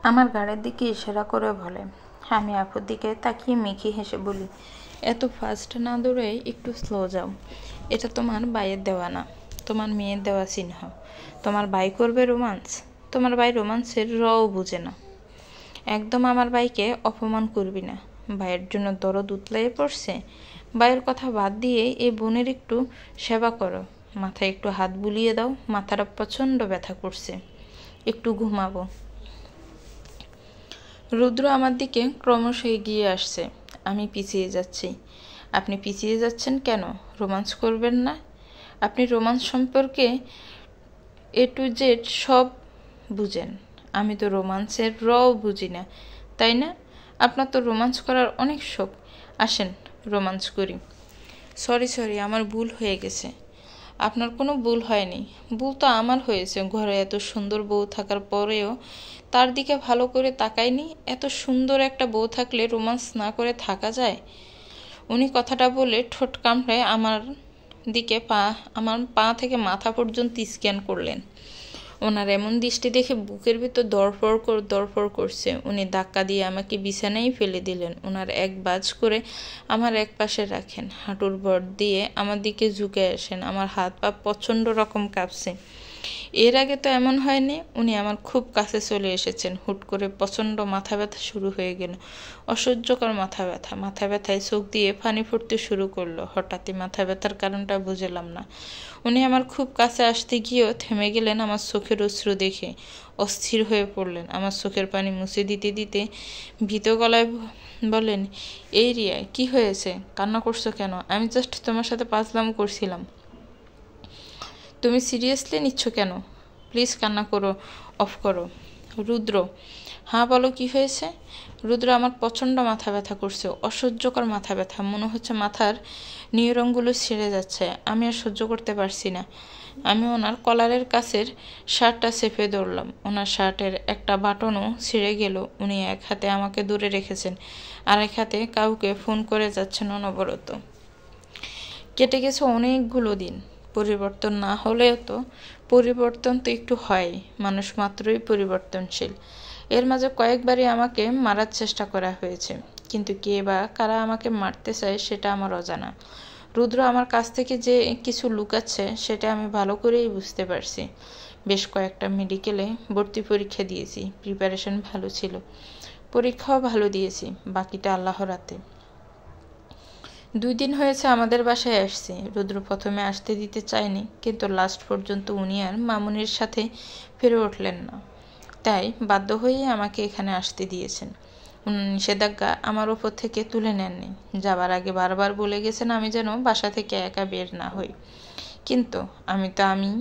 আমার গাড়ির দিকে ইশারা করে বলে। আমি আপুর দিকে তাকিয়ে মেখে হেসে বলি, এত ফাস্ট না দৌড়ে একটু স্লো যাও। এটা তোমার ভাইয়ের দেওয়া না, তোমার মেয়ের দেওয়া চিহ্ন। তোমার ভাই করবে রোমান্স? তোমার ভাই রোমান্সের রও বুঝে না। একদম আমার ভাইকে অপমান করবি না। ভাইয়ের জন্য দরদ উতলাইয়ে পড়ছে। ভাইয়ের কথা বাদ দিয়ে এই বোনের একটু সেবা করো। মাথায় একটু হাত বুলিয়ে দাও, মাথাটা প্রচণ্ড ব্যথা করছে, একটু ঘুমাবো। রুদ্র আমার দিকে ক্রমশ এগিয়ে আসছে। আমি পিছিয়ে যাচ্ছি। আপনি পিছিয়ে যাচ্ছেন কেন? রোমান্স করবেন না? আপনি রোমান্স সম্পর্কে A to Z সব বুঝেন। আমি তো রোমান্সের রও বুঝি না, তাই না? আপনার তো রোমান্স করার অনেক শখ। আসেন রোমান্স করি। সরি, আমার ভুল হয়ে গেছে। আপনার কোনো ভুল হয়নি, ভুল তো আমার হয়েছে। ঘরে এত সুন্দর বউ থাকার পরেও তার দিকে ভালো করে তাকায়নি। এত সুন্দর একটা বউ থাকলে রোমান্স না করে থাকা যায়? উনি কথাটা বলে ঠোঁট কামড়ে আমার পা থেকে মাথা পর্যন্ত স্ক্যান করলেন। ওনার এমন দৃষ্টি দেখে বুকের ভিতর দরফর করছে। উনি ধাক্কা দিয়ে আমাকে বিছানায় ফেলে দিলেন। ওনার এক বাজ করে আমার এক পাশে রাখেন, হাঁটুর ভর দিয়ে আমার দিকে ঝুঁকে আসেন। আমার হাত পা প্রচণ্ড রকম কাঁপছে। এর আগে তো এমন হয়নি। উনি আমার খুব কাছে চলে এসেছেন। হুট করে প্রচণ্ড মাথা ব্যথা শুরু হয়ে গেল। অসহ্যকর মাথা ব্যথায় চোখ দিয়ে পানি ফুটতে শুরু করলো। হঠাৎই মাথা ব্যথার কারণটা বুঝলাম না। উনি আমার খুব কাছে আসতে গিয়েও থেমে গেলেন আমার চোখের অশ্রু দেখে। অস্থির হয়ে পড়লেন। আমার চোখের পানি মুছে দিতে দিতে ভীত গলায় বলেন, এই রিয়া, কি হয়েছে? কান্না করছো কেন? আমি জাস্ট তোমার সাথে পাজলাম করছিলাম। তুমি সিরিয়াসলি নিচ্ছ কেন? প্লিজ কান্না অফ করো। রুদ্র, হ্যাঁ বলো, কি হয়েছে? রুদ্র, আমার প্রচণ্ড মাথা ব্যথা করছে, অসহ্যকর মাথা ব্যথা। মনে হচ্ছে মাথার নিউরনগুলো ছিঁড়ে যাচ্ছে। আমি আর সহ্য করতে পারছি না। আমি ওনার কলারের কাছের শার্টটা চেপে ধরলাম। ওনার শার্টের একটা বাটনও ছিঁড়ে গেল। উনি এক হাতে আমাকে দূরে রেখেছেন, আর এক হাতে কাউকে ফোন করে যাচ্ছেন অনবরত। কেটে গেছে অনেকগুলো দিন। পরিবর্তন না হলেও তো পরিবর্তন তো একটু হয়। মানুষ মাত্রই পরিবর্তনশীল। এর মাঝে কয়েকবারই আমাকে মারার চেষ্টা করা হয়েছে, কিন্তু কে বা কারা আমাকে মারতে চায় সেটা আমার অজানা। রুদ্র আমার কাছ থেকে যে কিছু লুকাচ্ছে সেটা আমি ভালো করেই বুঝতে পারছি। বেশ কয়েকটা মেডিকেলে ভর্তি পরীক্ষা দিয়েছি, প্রিপারেশন ভালো ছিল, পরীক্ষাও ভালো দিয়েছি, বাকিটা আল্লাহর হাতে। 2 দিন হয়েছে আমাদের বাসায় আসছি। রুদ্র প্রথমে আসতে দিতে চায়নি, কিন্তু লাস্ট পর্যন্ত উনি আর মামুনির সাথে ফিরে উঠলেন না, তাই বাধ্য হয়ে আমাকে এখানে আসতে দিয়েছেন। নিষেধাজ্ঞা আমার ওপর থেকে তুলে নেননি। যাবার আগে বারবার বলে গেছেন আমি যেন বাসা থেকে একা বের না হই, কিন্তু আমি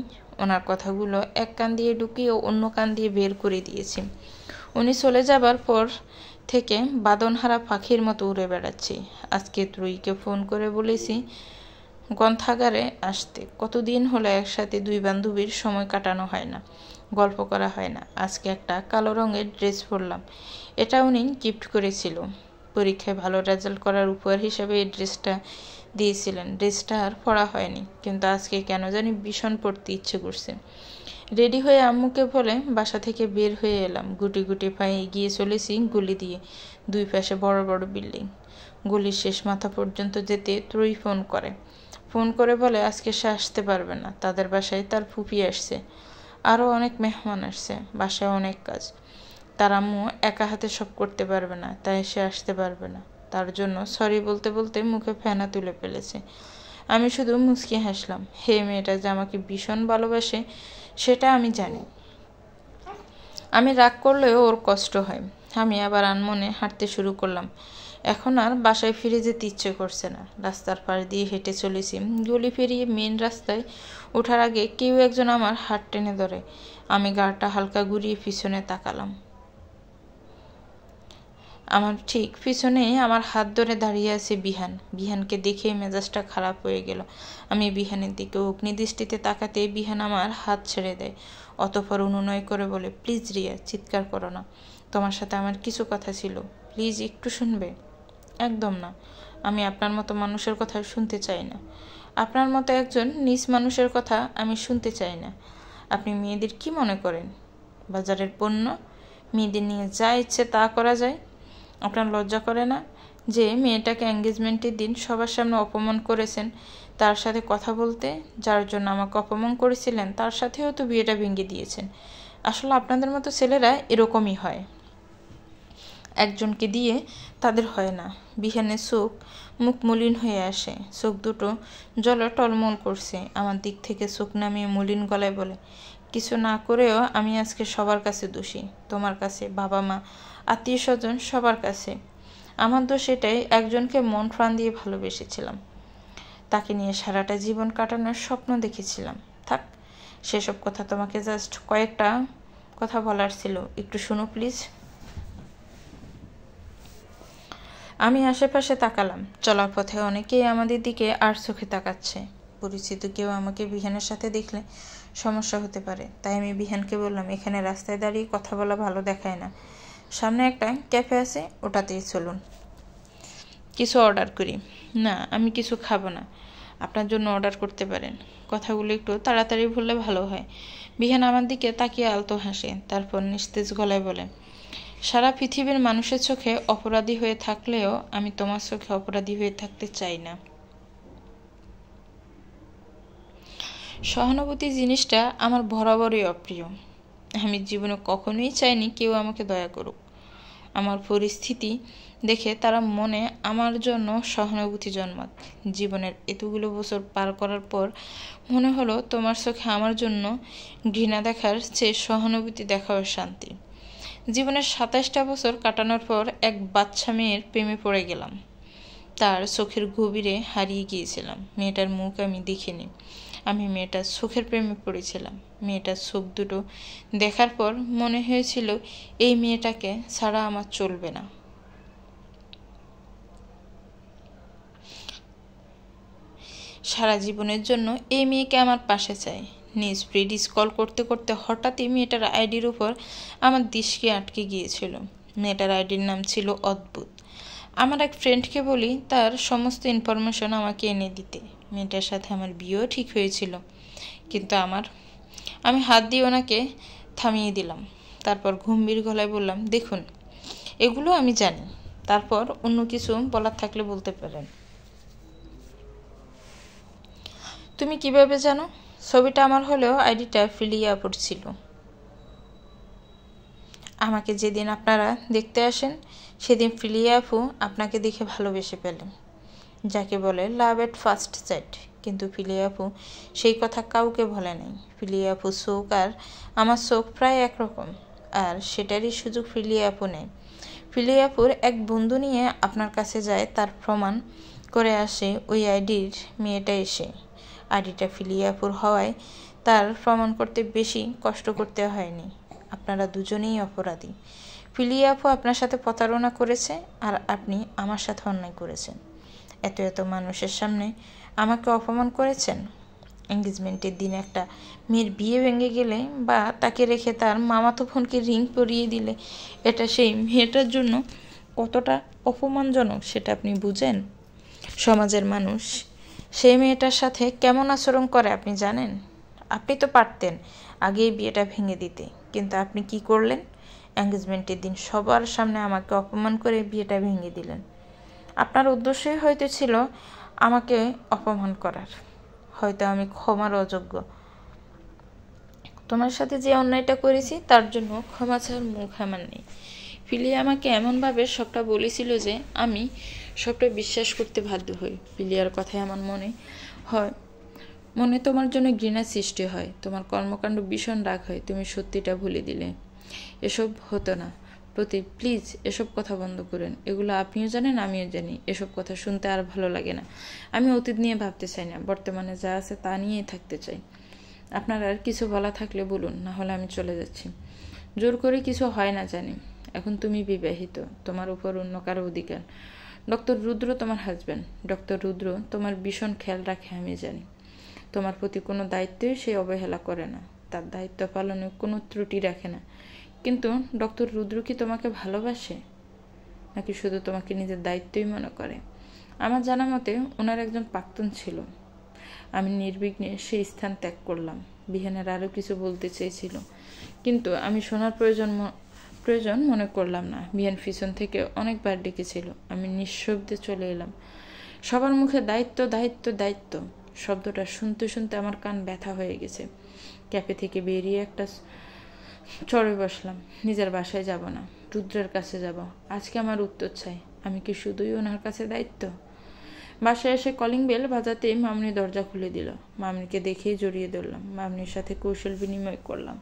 ওনার কথাগুলো এক কান দিয়ে ঢুকিয়ে অন্য কান দিয়ে বের করে দিয়েছি। উনি চলে যাবার পর থেকে বাঁধনহারা পাখির মতো উড়ে বেড়াচ্ছি। আজকে ত্রয়ীকে ফোন করে বলেছি গ্রন্থাগারে আসতে। কতদিন হলো একসাথে 2 বান্ধবীর সময় কাটানো হয় না, গল্প করা হয় না। আজকে একটা কালো রঙের ড্রেস পরলাম, এটা উনি গিফট করেছিল। পরীক্ষায় ভালো রেজাল্ট করার উপহার হিসেবে এই ড্রেসটা দিয়েছিলেন। ড্রেসটা আর পরা হয়নি, কিন্তু আজকে কেন জানি ভীষণ পরতে ইচ্ছে করছে। রেডি হয়ে আম্মুকে বলে বাসা থেকে বের হয়ে এলাম। গুটি গুটি পায়ে এগিয়ে চলেছি গলি দিয়ে। 2 পাশে বড় বড় বিল্ডিং। গলির শেষ মাথা পর্যন্ত যেতে ত্রয়ী ফোন করে বলে আজকে সে আসতে পারবে না। তাদের বাসায় তার ফুপি আসছে, আরও অনেক মেহমান আসছে, বাসায় অনেক কাজ। তার আম্মু একা হাতে সব করতে পারবে না, তাই সে আসতে পারবে না। তার জন্য সরি বলতে বলতে মুখে ফেনা তুলে ফেলেছে। আমি শুধু মুচকি হাসলাম। হে, মেয়েটা যে আমাকে ভীষণ ভালোবাসে সেটা আমি জানি। আমি রাগ করলেও ওর কষ্ট হয়। আমি আবার আনমনে হাঁটতে শুরু করলাম। এখন আর বাসায় ফিরে যেতে ইচ্ছে করছে না। রাস্তার পাশ দিয়ে হেঁটে চলেছি। গলি পেরিয়ে মেন রাস্তায় ওঠার আগে কেউ একজন আমার হাত টেনে ধরে। আমি গাটা হালকা ঘুরিয়ে পিছনে তাকালাম। আমার ঠিক পিছনে আমার হাত ধরে দাঁড়িয়ে আছে বিহান। বিহানকে দেখে মেজাজটা খারাপ হয়ে গেল। আমি বিহানের দিকে অগ্নিদৃষ্টিতে তাকাতে বিহান আমার হাত ছেড়ে দেয়। অতঃপর অনুনয় করে বলে, প্লিজ রিয়া, চিৎকার করো না। তোমার সাথে আমার কিছু কথা ছিল, প্লিজ একটু শুনবে? একদম না। আমি আপনার মতো মানুষের কথা শুনতে চাই না। আপনার মতো একজন নিজ মানুষের কথা আমি শুনতে চাই না। আপনি মেয়েদের কি মনে করেন? বাজারের পণ্য? মেয়েদের নিয়ে যা ইচ্ছে তা করা যায়? আপনার লজ্জা করে না যে মেয়েটাকে এঙ্গেজমেন্টের দিন সবার সামনে অপমান করেছেন? তার সাথে কথা বলতে, যার জন্য আমাকে অপমান করেছিলেন, তার সাথেও তো বিয়েটা ভেঙে দিয়েছেন। আসলে আপনাদের মতো ছেলেরা এরকমই হয়, একজনকে দিয়ে তাদের হয় না। বিহানের চোখ মুখ মলিন হয়ে আসে, চোখ দুটো জলে টলমল করছে। আমার দিক থেকে চোখ নামিয়ে মলিন গলায় বলে, কিছু না করেও আমি আজকে সবার কাছে দোষী, তোমার কাছে, বাবা মা, আত্মীয় স্বজন, সবার কাছে। আমার দোষ এটাই, একজনকে মন প্রাণ দিয়ে ভালোবেসেছিলাম, তাকে নিয়ে সারাটা জীবন কাটানোর স্বপ্ন দেখেছিলাম। থাক, সেসব কথা তোমাকে জাস্ট কয়েকটা কথা বলার ছিল, একটু শোনো প্লিজ। আমি আশেপাশে তাকালাম। চলার পথে অনেকেই আমাদের দিকে আর চোখে তাকাচ্ছে। পরিচিত কেউ আমাকে বিহানের সাথে দেখলে সমস্যা হতে পারে, তাই আমি বিহানকে বললাম, এখানে রাস্তায় দাঁড়িয়ে কথা বলা ভালো দেখায় না, সামনে একটা ক্যাফে আছে, ওটাতেই চলুন, কিছু অর্ডার করি। না, আমি কিছু খাবো না, আপনার জন্য অর্ডার করতে পারেন। কথাগুলো একটু তাড়াতাড়ি বললে ভালো হয়। বিহান আমার দিকে তাকিয়ে আলতো হাসে, তারপর নিস্তেজ গলায় বলে, সারা পৃথিবীর মানুষের চোখে অপরাধী হয়ে থাকলেও আমি তোমার চোখে অপরাধী হয়ে থাকতে চাই না। সহানুভূতি জিনিসটা আমার বরাবরই অপ্রিয়। আমি জীবনে কখনোই চাইনি কেউ আমাকে দয়া করুক। আমার পরিস্থিতি দেখে তারা মনে আমার জন্য সহানুভূতি জন্মাক। জীবনের এতগুলো বছর পার করার পর মনে হলো তোমার চোখে আমার জন্য ঘৃণা দেখার চেয়ে সহানুভূতি দেখাও শান্তি। জীবনের ২৭টা বছর কাটানোর পর এক বাচ্চা মেয়ের প্রেমে পড়ে গেলাম। তার চোখের গভীরে হারিয়ে গিয়েছিলাম। মেয়েটার মুখ আমি দেখিনি, আমি মেয়েটার চোখের প্রেমে পড়েছিলাম। মেয়েটার চোখ দুটো দেখার পর মনে হয়েছিল এই মেয়েটাকে ছাড়া আমার চলবে না। সারা জীবনের জন্য এই মেয়েকে আমার পাশে চাই। নিজ ফ্রেড স্কল করতে করতে হঠাৎই মেয়েটার আইডির উপর আমার দৃষ্টি আটকে গিয়েছিল। মেয়েটার আইডির নাম ছিল অদ্ভুত। আমার এক ফ্রেন্ডকে বলি তার সমস্ত ইনফরমেশন আমাকে এনে দিতে। মেয়েটার সাথে আমার বিয়েও ঠিক হয়েছিল, কিন্তু আমি হাত দিয়ে ওনাকে থামিয়ে দিলাম। তারপর গম্ভীর গলায় বললাম, দেখুন, এগুলো আমি জানি, তারপর অন্য কিছু বলার থাকলে বলতে পারেন। তুমি কিভাবে জানো? ছবিটা আমার হলেও আইডিটা ফিলিয়া আপুর ছিল। আমাকে যেদিন আপনারা দেখতে আসেন সেদিন ফিলিয়া আপু আপনাকে দেখে ভালোবেসে পেলেন, যাকে বলে লাভ এট ফার্স্ট সাইট। কিন্তু ফিলিয়া আপু সেই কথা কাউকে বলে নাই। ফিলিয়া আপু চোখ আর আমার চোখ প্রায় একরকম, আর সেটারই সুযোগ ফিলিয়া আপু নেয়। ফিলিয়া আপুর এক বন্ধু নিয়ে আপনার কাছে যায়, তার প্রমাণ করে আসে ওই আইডির মেয়েটা এসে। আইডিটা ফিলিয়া আপুর হওয়ায় তার প্রমাণ করতে বেশি কষ্ট করতে হয়নি। আপনারা দুজনেই অপরাধী। ফিলিয়া আপু আপনার সাথে প্রতারণা করেছে, আর আপনি আমার সাথে অন্যায় করেছেন। এত এত মানুষের সামনে আমাকে অপমান করেছেন। এঙ্গেজমেন্টের দিন একটা মেয়ের বিয়ে ভেঙে গেলে বা তাকে রেখে তার মামাতো বোনকে রিং পরিয়ে দিলে এটা সেই মেয়েটার জন্য কতটা অপমানজনক সেটা আপনি বুঝেন? সমাজের মানুষ সেই মেয়েটার সাথে কেমন আচরণ করে আপনি জানেন? আপনি তো পারতেন আগেই বিয়েটা ভেঙে দিতে, কিন্তু আপনি কি করলেন? এঙ্গেজমেন্টের দিন সবার সামনে আমাকে অপমান করে বিয়েটা ভেঙে দিলেন। আপনার উদ্দেশ্যই হয়তো ছিল আমাকে অপমান করার। হয়তো আমি ক্ষমার অযোগ্য। তোমার সাথে যে অন্যায়টা করেছি তার জন্য ক্ষমা চাওয়ার মুখ আমার নেই। ফিলিয়া আমাকে এমনভাবে সবটা বলেছিল যে আমি সবটা বিশ্বাস করতে বাধ্য হই। ফিলিয়ার কথায় আমার মনে তোমার জন্য ঘৃণা সৃষ্টি হয়, তোমার কর্মকাণ্ড ভীষণ রাগ হয়, তুমি সত্যিটা ভুলে দিলে। এসব হতো না। প্লিজ এসব কথা বন্ধ করেন। এগুলো আপনিও জানেন, আমিও জানি। এসব কথা শুনতে আর ভালো লাগে না। আমি অতীত নিয়ে ভাবতে চাই না, বর্তমানে যা আছে তা নিয়েই থাকতে চাই। আপনার আর কিছু বলা থাকলে বলুন, না হলে আমি চলে যাচ্ছি। জোর করে কিছু হয় না জানি। এখন তুমি বিবাহিত, তোমার উপর অন্য কারো অধিকার। ডক্টর রুদ্র তোমার হাজব্যান্ড। ডক্টর রুদ্র তোমার ভীষণ খেয়াল রাখে, আমি জানি। তোমার প্রতি কোনো দায়িত্বই সে অবহেলা করে না, তার দায়িত্ব পালনে কোনো ত্রুটি রাখে না। কিন্তু ডক্টর রুদ্র কি তোমাকে ভালোবাসে, নাকি শুধু তোমাকে নিজের দায়িত্বই মনে করে? আমার জানা মতে ওনার একজন প্রাক্তন ছিল। আমি নির্বিঘ্নে সেই স্থান ত্যাগ করলাম। বিহানের আরও কিছু বলতে চেয়েছিল, কিন্তু আমি শোনার প্রয়োজন মনে করলাম না। বিয়ান পিছন থেকে অনেকবার ডেকেছিল। আমি নিঃশব্দে চলে এলাম। সবার মুখে দায়িত্ব দায়িত্ব দায়িত্ব শব্দটা শুনতে শুনতে আমার কান ব্যথা হয়ে গেছে। ক্যাফে থেকে বেরিয়ে একটা চড়ে বসলাম। নিজের বাসায় যাব না, রুদ্রের কাছে যাব। আজকে আমার উত্তর চাই। আমি কি শুধুই ওনার কাছে দায়িত্ব? বাসায় এসে কলিং বেল বাজাতে মামনি দরজা খুলে দিল। মামনিকে দেখেই জড়িয়ে ধরলাম। মামনির সাথে কৌশল বিনিময় করলাম।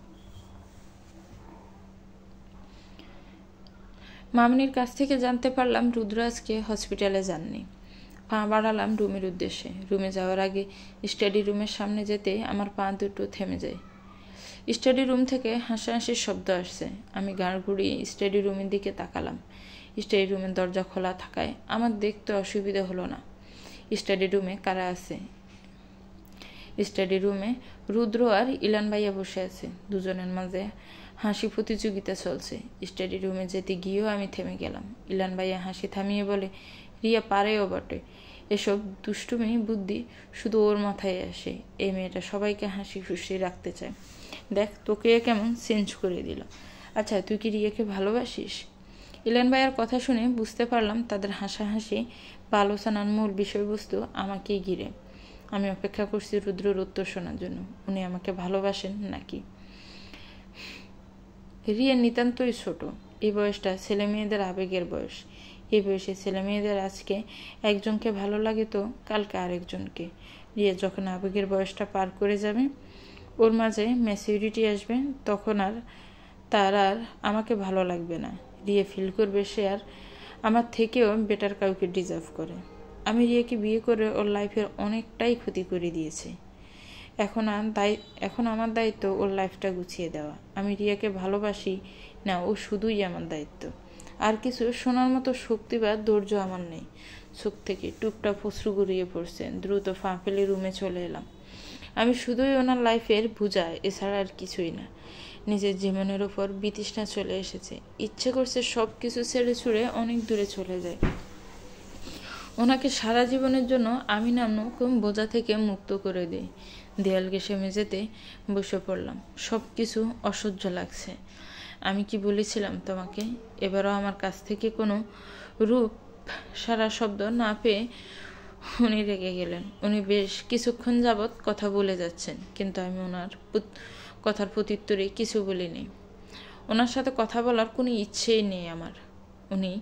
মামনির কাছ থেকে জানতে পারলাম রুদ্র আজকে হসপিটালে যাননি। পা বাড়ালাম রুমের উদ্দেশ্যে। রুমে যাওয়ার আগে স্টাডি রুমের সামনে যেতে আমার পা দুটো থেমে যায়। স্টাডি রুম থেকে হাসাহাসির শব্দ আসছে। আমি গাড় ঘুরিয়ে স্টাডি রুমের দিকে তাকালাম। স্টাডি রুমের দরজা খোলা থাকায় আমার দেখতে অসুবিধা হলো না। স্টাডি রুমে কারা আছে? স্টাডি রুমে রুদ্র আর ইলান ভাইয়া বসে আছে। দুজনের মাঝে হাসি প্রতিযোগিতা চলছে। স্টাডি রুমে যেতে গিয়েও আমি থেমে গেলাম। ইলান ভাইয়া হাসি থামিয়ে বলে, রিয়া পারেও বটে, এসব দুষ্টুমি বুদ্ধি শুধু ওর মাথায় আসে। এই মেয়েটা সবাইকে হাসি খুশি রাখতে চায়। দেখ, তোকে কেমন চেঞ্জ করে দিল। আচ্ছা, তুই কি রিয়াকে ভালোবাসিস? ইলান ভাইয়ার কথা শুনে বুঝতে পারলাম তাদের হাসাহাসি বা আলোচনার মূল বিষয়বস্তু আমাকেই ঘিরে। আমি অপেক্ষা করছি রুদ্রের উত্তর শোনার জন্য। উনি আমাকে ভালোবাসেন নাকি? রিয়া নিতান্তই ছোট। এই বয়সটা ছেলে মেয়েদের আবেগের বয়স। এই বয়সে ছেলে মেয়েদের আজকে একজনকে ভালো লাগে তো কালকে আরেকজনকে। রিয়া যখন আবেগের বয়সটা পার করে যাবে, ওর মাঝে ম্যাচিউরিটি আসবে, তখন আর তার আর আমাকে ভালো লাগবে না। রিয়া ফিল করবে সে আর আমার থেকেও বেটার কাউকে ডিজার্ভ করে। আমি রিয়াকে বিয়ে করে ওর লাইফের অনেকটাই ক্ষতি করে দিয়েছি। এখন আমার দায়িত্ব ওর লাইফটা গুছিয়ে দেওয়া। আমি রিয়াকে ভালোবাসি না, ও শুধুই আমার দায়িত্ব। আর কিছু শোনার মতো শক্তি বা ধৈর্য আমার নেই। চোখ থেকে টুকটাক অশ্রু গড়িয়ে পড়ছে। দ্রুত ফা ফেলে রুমে চলে এলাম। আমি শুধুই ওনার লাইফের বোঝা, এছাড়া আর কিছুই না। নিজের জীবনের উপর বিতৃষ্ণা চলে এসেছে। ইচ্ছে করছে সব কিছু ছেড়ে ছুড়ে অনেক দূরে চলে যায়। ওনাকে সারা জীবনের জন্য আমি নামক বোঝা থেকে মুক্ত করে দিই। দেয়াল ঘেঁষে মেঝেতে বসে পড়লাম। সব কিছু অসহ্য লাগছে। আমি কি বলেছিলাম তোমাকে? এবারও আমার কাছ থেকে কোনো রূপ সারা শব্দ না পেয়ে উনি রেগে গেলেন। উনি বেশ কিছুক্ষণ যাবৎ কথা বলে যাচ্ছেন, কিন্তু আমি ওনার কথার প্রত্যুত্তরে কিছু বলিনি। ওনার সাথে কথা বলার কোনো ইচ্ছেই নেই আমার। উনি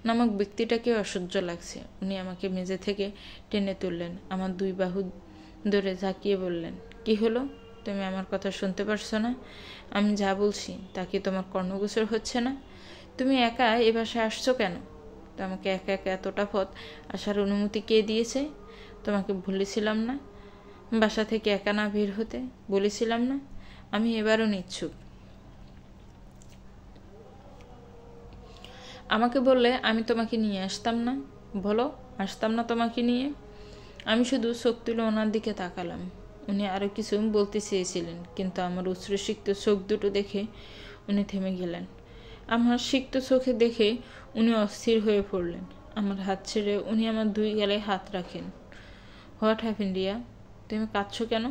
নামক ব্যক্তিটাকে অসহ্য লাগছে। উনি আমাকে মেঝে থেকে টেনে তুললেন। আমার দুই বাহু ধরে ঝাঁকিয়ে বললেন, কি হলো? তুমি আমার কথা শুনতে পারছো না? আমি যা বলছি তা কি তোমার কর্ণগোচর হচ্ছে না? তুমি একা এ বাসায় আসছো কেন? তোমাকে একা একা এতটা পথ আসার অনুমতি কে দিয়েছে? তোমাকে বলেছিলাম না বাসা থেকে একা না বের হতে? বলেছিলাম না? আমি এবারও নিচ্ছুক। আমাকে বললে আমি তোমাকে নিয়ে আসতাম না? বলো, আসতাম না তোমাকে নিয়ে? আমি শুধু চোখ তুলে ওনার দিকে তাকালাম। উনি আরও কিছু বলতে চেয়েছিলেন, কিন্তু আমার উচ্ছ্বসিক্ত চোখ দুটো দেখে উনি থেমে গেলেন। আমার সিক্ত চোখে দেখে উনি অস্থির হয়ে পড়লেন। আমার হাত ছেড়ে উনি আমার দুই গালে হাত রাখেন। What happen Riya? তুমি কাঁদছো কেন?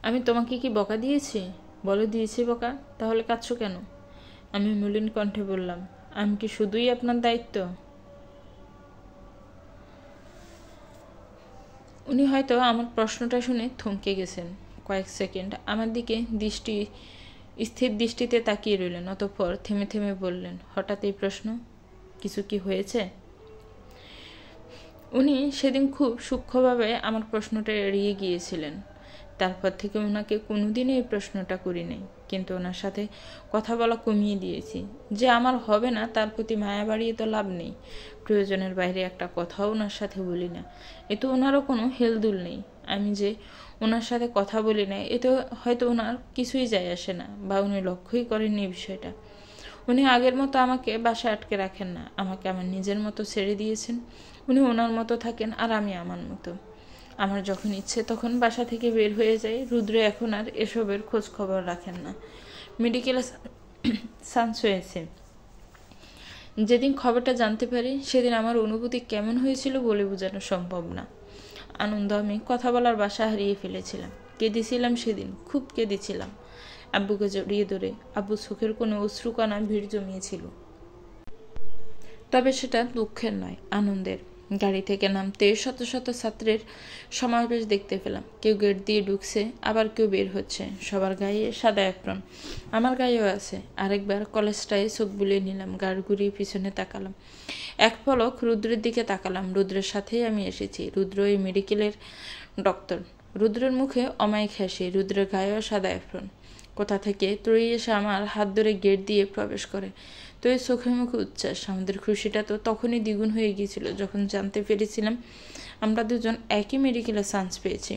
আমি তোমাকে কি বকা দিয়েছি? বলো দিয়েছি বকা, তাহলে কাঁদছো কেন? আমি মলিন কণ্ঠে বললাম, আমি কি শুধুই আপনার দায়িত্ব? উনি হয়তো আমার প্রশ্নটা শুনে থমকে গেছেন। কয়েক সেকেন্ড আমার দিকে স্থির দৃষ্টিতে তাকিয়ে রইলেন। অতঃপর থেমে থেমে বললেন, হঠাৎ এই প্রশ্ন? কিছু কি হয়েছে? উনি সেদিন খুব সূক্ষ্মভাবে আমার প্রশ্নটা এড়িয়ে গিয়েছিলেন। তারপর থেকে ওনাকে কোনোদিনই এই প্রশ্নটা করিনি, কিন্তু ওনার সাথে কথা বলা কমিয়ে দিয়েছি। যে আমার হবে না তার প্রতি মায়া বাড়িয়ে তো লাভ নেই। প্রয়োজনের বাইরে একটা কথাও ওনার সাথে বলি না। এতে ওনারও কোনো হেলদুল নেই। আমি যে ওনার সাথে কথা বলি না, এতে হয়তো ওনার কিছুই যায় আসে না, বা উনি লক্ষ্যই করেননি বিষয়টা। উনি আগের মতো আমাকে বাসায় আটকে রাখেন না। আমাকে আমার নিজের মতো ছেড়ে দিয়েছেন। উনি ওনার মতো থাকেন আর আমি আমার মতো। আমার যখন ইচ্ছে তখন বাসা থেকে বের হয়ে যায়। রুদ্র এখন আর এসবের খোঁজ খবর রাখেন না। মেডিকেলে চান্স হয়েছে। যেদিন খবরটা জানতে পারি সেদিন আমার অনুভূতি কেমন হয়েছিল বলে বোঝানো সম্ভব না। আনন্দ আমি কথা বলার বাসা হারিয়ে ফেলেছিলাম। কেঁদেছিলাম সেদিন, খুব কেঁদেছিলাম। আব্বুকে জড়িয়ে ধরে। আব্বু চোখের কোনো অশ্রুকণা ভিড় জমিয়েছিল, তবে সেটা দুঃখের নয়, আনন্দের। গাড়ি থেকে নামতে শত শত ছাত্রের সমাবেশ দেখতে পেলাম। কেউ গেট দিয়ে ঢুকছে, আবার কেউ বের হচ্ছে। সবার গায়ে সাদা অ্যাপ্রন, আমার গায়েও আছে। আরেকবার কলেজটায় চোখ বুলিয়ে নিলাম, গাড় ঘুরিয়ে পিছনে তাকালাম। এক পলক রুদ্রের দিকে তাকালাম। রুদ্রের সাথেই আমি এসেছি। রুদ্র এই মেডিকেলের ডক্টর। রুদ্রের মুখে অমায়িক হাসি, রুদ্রের গায়েও সাদা অ্যাপ্রন। কোথা থেকে ত্রয়ী এসে আমার হাত ধরে গেট দিয়ে প্রবেশ করে। তো এই চোখে মুখে উচ্ছ্বাস। আমাদের খুশিটা তো তখনই দ্বিগুণ হয়ে গিয়েছিল যখন জানতে পেরেছিলাম আমরা দুজন একই মেডিকেলে চান্স পেয়েছি।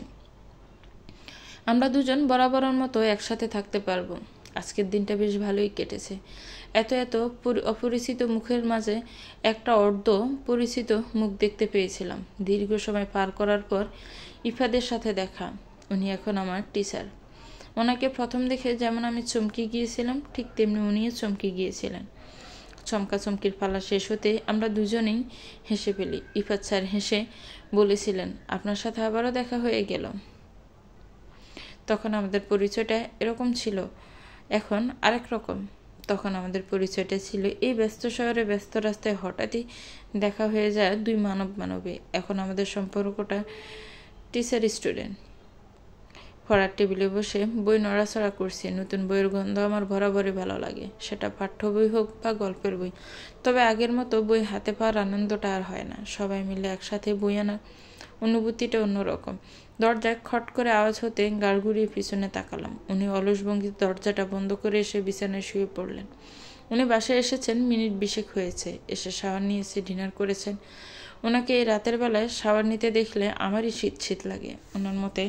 আমরা দুজন বরাবরের মতো একসাথে থাকতে পারবো। আজকের দিনটা বেশ ভালোই কেটেছে। এত অপরিচিত মুখের মাঝে একটা অর্ধ পরিচিত মুখ দেখতে পেয়েছিলাম। দীর্ঘ সময় পার করার পর ইফাদের সাথে দেখা। উনি এখন আমার টিচার। ওনাকে প্রথম দেখে যেমন আমি চমকে গিয়েছিলাম, ঠিক তেমনি উনিও চমকে গিয়েছিলেন। চমকাচমকির পালা শেষ হতে আমরা দুজনেই হেসে ফেলি। ইফাত স্যার হেসে বলেছিলেন, আপনার সাথে আবারও দেখা হয়ে গেল। তখন আমাদের পরিচয়টা এরকম ছিল, এখন আরেক রকম। তখন আমাদের পরিচয়টা ছিল এই ব্যস্ত শহরে ব্যস্ত রাস্তায় হঠাৎই দেখা হয়ে যায় দুই মানবে। এখন আমাদের সম্পর্কটা টিচার স্টুডেন্ট। পড়ার টেবিলে বসে বই নড়াচড়া করছি। নতুন বইয়ের গন্ধ আমার বরাবরই ভালো লাগে, সেটা পাঠ্য বই হোক বা গল্পের বই। তবে আগের মতো বই হাতে পাওয়ার আনন্দটা আর হয় না। সবাই মিলে একসাথে বই আনার অনুভূতিটা অন্যরকম। দরজায় খট করে আওয়াজ হতে গাড় ঘুরিয়ে পিছনে তাকালাম। উনি অলস ভঙ্গিতে দরজাটা বন্ধ করে এসে বিছানায় শুয়ে পড়লেন। উনি বাসায় এসেছেন মিনিট 20 হয়েছে। এসে শাওয়ার নিয়েছে, ডিনার করেছেন। ওনাকে এই রাতের বেলায় শাওয়ার নিতে দেখলে আমারই শীত শীত লাগে। ওনার মতে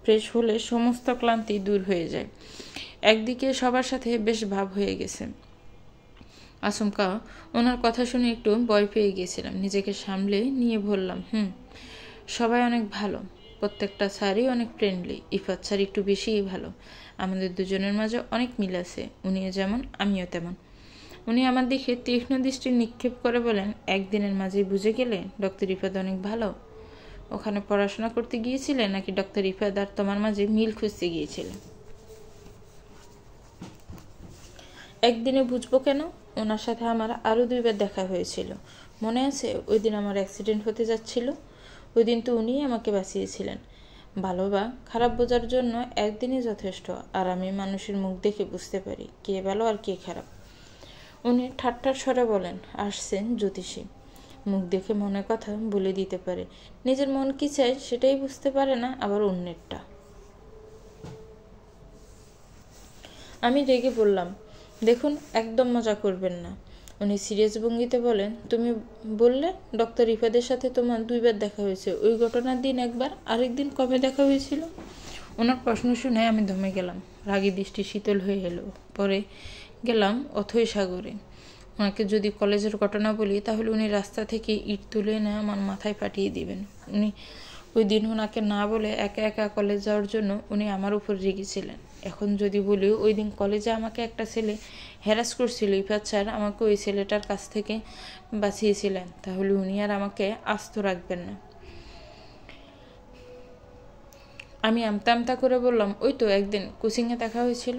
ফ্রেশ হলে সমস্ত ক্লান্তি দূর হয়ে যায়। একদিকে সবার সাথে বেশ ভাব হয়ে গেছে। আচমকা ওনার কথা শুনে একটু ভয় পেয়ে গিয়েছিলাম। নিজেকে সামলে নিয়ে বললাম, সবাই অনেক ভালো, প্রত্যেকটা স্যারই অনেক ফ্রেন্ডলি। ইফাত স্যার একটু বেশিই ভালো। আমাদের দুজনের মাঝে অনেক মিল আছে। উনিও যেমন, আমিও তেমন। উনি আমার দিকে তীক্ষ্ণ দৃষ্টি নিক্ষেপ করে বলেন, একদিনের মাঝেই বুঝে গেলে ডক্টর ইফাত অনেক ভালো? ওখানে পড়াশোনা করতে গিয়েছিলে নাকি ডক্টর ইফাত আর তোমার মাঝে মিল খুঁজতে গিয়েছিলে? একদিনে বুঝবো কেন? ওনার সাথে আমার আরও 2বার দেখা হয়েছিল, মনে আছে? ওই দিন আমার অ্যাক্সিডেন্ট হতে যাচ্ছিল। ওই দিন তো উনিই আমাকে বাঁচিয়েছিলেন। ভালো বা খারাপ বোঝার জন্য একদিনই যথেষ্ট। আর আমি মানুষের মুখ দেখে বুঝতে পারি কে ভালো আর কে খারাপ। উনি ঠাট্টার স্বরে বলেন, আসছেন জ্যোতিষী, মুখ দেখে মনের কথা বলে দিতে পারে। নিজের মন কি চায় সেটাই বুঝতে পারে না, আবার অন্যেরটা। আমি রেগে বললাম, দেখুন, একদম মজা করবেন না। উনি সিরিয়াস ভঙ্গিতে বলেন, তুমি বললে ডক্টর ইফাদের সাথে তোমার 2বার দেখা হয়েছে। ওই ঘটনার দিন একবার, আরেকদিন কবে দেখা হয়েছিল? ওনার প্রশ্ন শুনে আমি দমে গেলাম। রাগী দৃষ্টি শীতল হয়ে এলো। পরে গেলাম অথৈ সাগরে। ওনাকে যদি কলেজের ঘটনা বলি তাহলে উনি রাস্তা থেকে ইট তুলে এনে আমার মাথায় পাঠিয়ে দিবেন। উনি ওই দিন ওনাকে না বলে একা একা কলেজ যাওয়ার জন্য উনি আমার উপর রেগেছিলেন। এখন যদি বলি ওই দিন কলেজে আমাকে একটা ছেলে হ্যারাস করছিল, ইফাত স্যার আমাকে ওই ছেলেটার কাছ থেকে বাঁচিয়েছিলেন, তাহলে উনি আর আমাকে আস্ত রাখবেন না। আমি আমতা আমতা করে বললাম, ওই তো একদিন কোচিংয়ে দেখা হয়েছিল।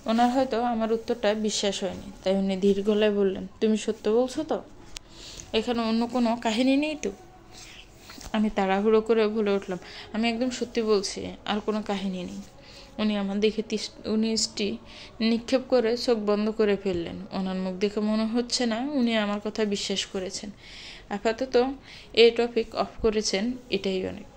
ওনার হয়তো আমার উত্তরটা বিশ্বাস হয়নি, তাই উনি ধীর গলায় বললেন, তুমি সত্য বলছো তো? এখানে অন্য কোনো কাহিনী নেই তো? আমি তাড়াহুড়ো করে বলে উঠলাম, আমি একদম সত্যি বলছি, আর কোনো কাহিনী নেই। উনি আমার দিকে দৃষ্টি নিক্ষেপ করে চোখ বন্ধ করে ফেললেন। ওনার মুখ দেখে মনে হচ্ছে না উনি আমার কথা বিশ্বাস করেছেন। আপাতত এই টপিক অফ করেছেন, এটাই অনেক।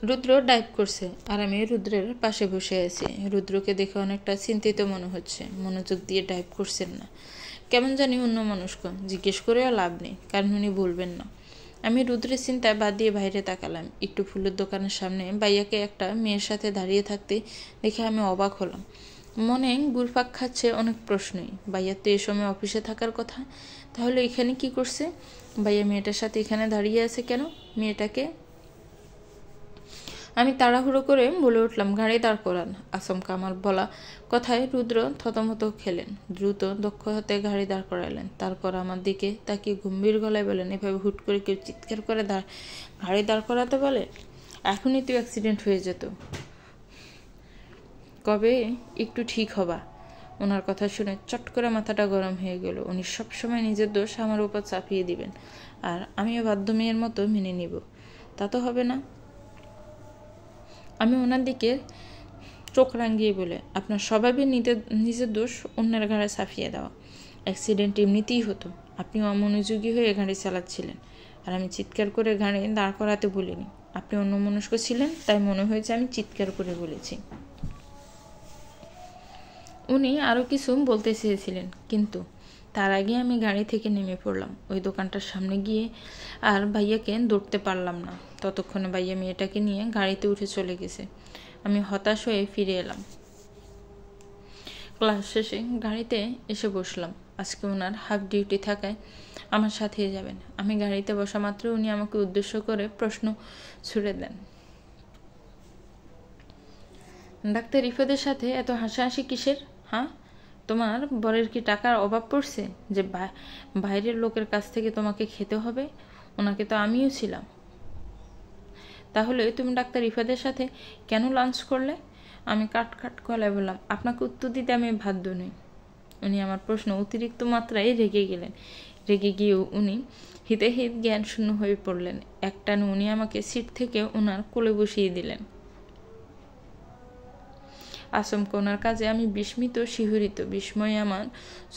রুদ্র ডাইভ করছে আর আমি রুদ্রের পাশে বসে আছি। রুদ্রকে দেখে অনেকটা চিন্তিত মনে হচ্ছে, মনোযোগ দিয়ে ডাইভ করছেন না, কেমন জানি অন্য মানুষকে। জিজ্ঞেস করেও লাভ নেই, কারণ উনি বলবেন না। আমি রুদ্রের চিন্তায় বাদ দিয়ে বাইরে তাকালাম। একটু ফুলের দোকানের সামনে বাইয়াকে একটা মেয়ের সাথে দাঁড়িয়ে থাকতে দেখে আমি অবাক হলাম। মনে ঘুরপাক খাচ্ছে অনেক প্রশ্নই। বাইয়ার তো এ সময় অফিসে থাকার কথা, তাহলে এখানে কি করছে? বাইয়া মেয়েটার সাথে এখানে দাঁড়িয়ে আছে কেন? মেয়েটাকে আমি তাড়াহুড়ো করে বলে উঠলাম, গাড়ি দাঁড় করান। আচমকা আমার বলা কথায় রুদ্র থতমত খেলেন। দ্রুত দক্ষ হাতে গাড়ি দাঁড় করালেন। তারপর আমার দিকে তাকিয়ে গম্ভীর গলায় বলেন, এভাবে হুট করে কেউ চিৎকার করে গাড়ি দাঁড় করাতে বলে? এখনই তো অ্যাক্সিডেন্ট হয়ে যেত। কবে একটু ঠিক হবা? ওনার কথা শুনে চট করে মাথাটা গরম হয়ে গেল। উনি সবসময় নিজের দোষ আমার উপর চাপিয়ে দিবেন, আর আমিও বাধ্য মেয়ের মতো মেনে নিব। তা তো হবে না। আমি ওনার দিকে চোখ রাঙিয়ে বলে, আপনার স্বভাবে নিজের দোষ অন্যের ঘাড়ে চাপিয়ে দেওয়া। অ্যাক্সিডেন্ট এমনিতেই হতো, আপনি অমনোযোগী হয়ে গাড়ি চালাচ্ছিলেন, আর আমি চিৎকার করে গাড়ি দাঁড় করাতে বলিনি। আপনি অন্যমনস্ক ছিলেন, তাই মনে হয়েছে আমি চিৎকার করে বলেছি। উনি আরও কিছু বলতে চেয়েছিলেন, কিন্তু তার আগে আমি গাড়ি থেকে নেমে পড়লাম। ওই দোকানটার সামনে গিয়ে আর ভাইয়াকে ধরতে পারলাম না। ততক্ষণে ভাইয়া মেয়েটাকে নিয়ে গাড়িতে উঠে চলে গেছে। আমি হতাশ হয়ে ফিরে এলাম। ক্লাস শেষে গাড়িতে এসে বসলাম। আজকে ওনার হাফ ডিউটি থাকায় আমার সাথে যাবেন। আমি গাড়িতে বসা মাত্র উনি আমাকে উদ্দেশ্য করে প্রশ্ন ছুড়ে দেন, ডাক্তার রিফাতের সাথে এত হাসাহাসি কিসের? হ্যাঁ, তোমার বরের কি টাকার অভাব পড়ছে যে বাইরের লোকের কাছ থেকে তোমাকে খেতে হবে? ওনাকে তো আমিও ছিলাম। তাহলে তুমি ডাক্তার রিফাতের সাথে কেন লাঞ্চ করলে? আমি কাট গলায় বললাম, আপনাকে উত্তর দিতে আমি বাধ্য নই। উনি আমার প্রশ্ন অতিরিক্ত মাত্রায় রেগে গেলেন। রেগে গিয়েও উনি হিতে জ্ঞান শূন্য হয়ে পড়লেন। একটানে উনি আমাকে সিট থেকে ওনার কোলে বসিয়ে দিলেন। আচমকা ওনার কাজে আমি বিস্মিত, শিহরিত। বিস্ময়ে আমার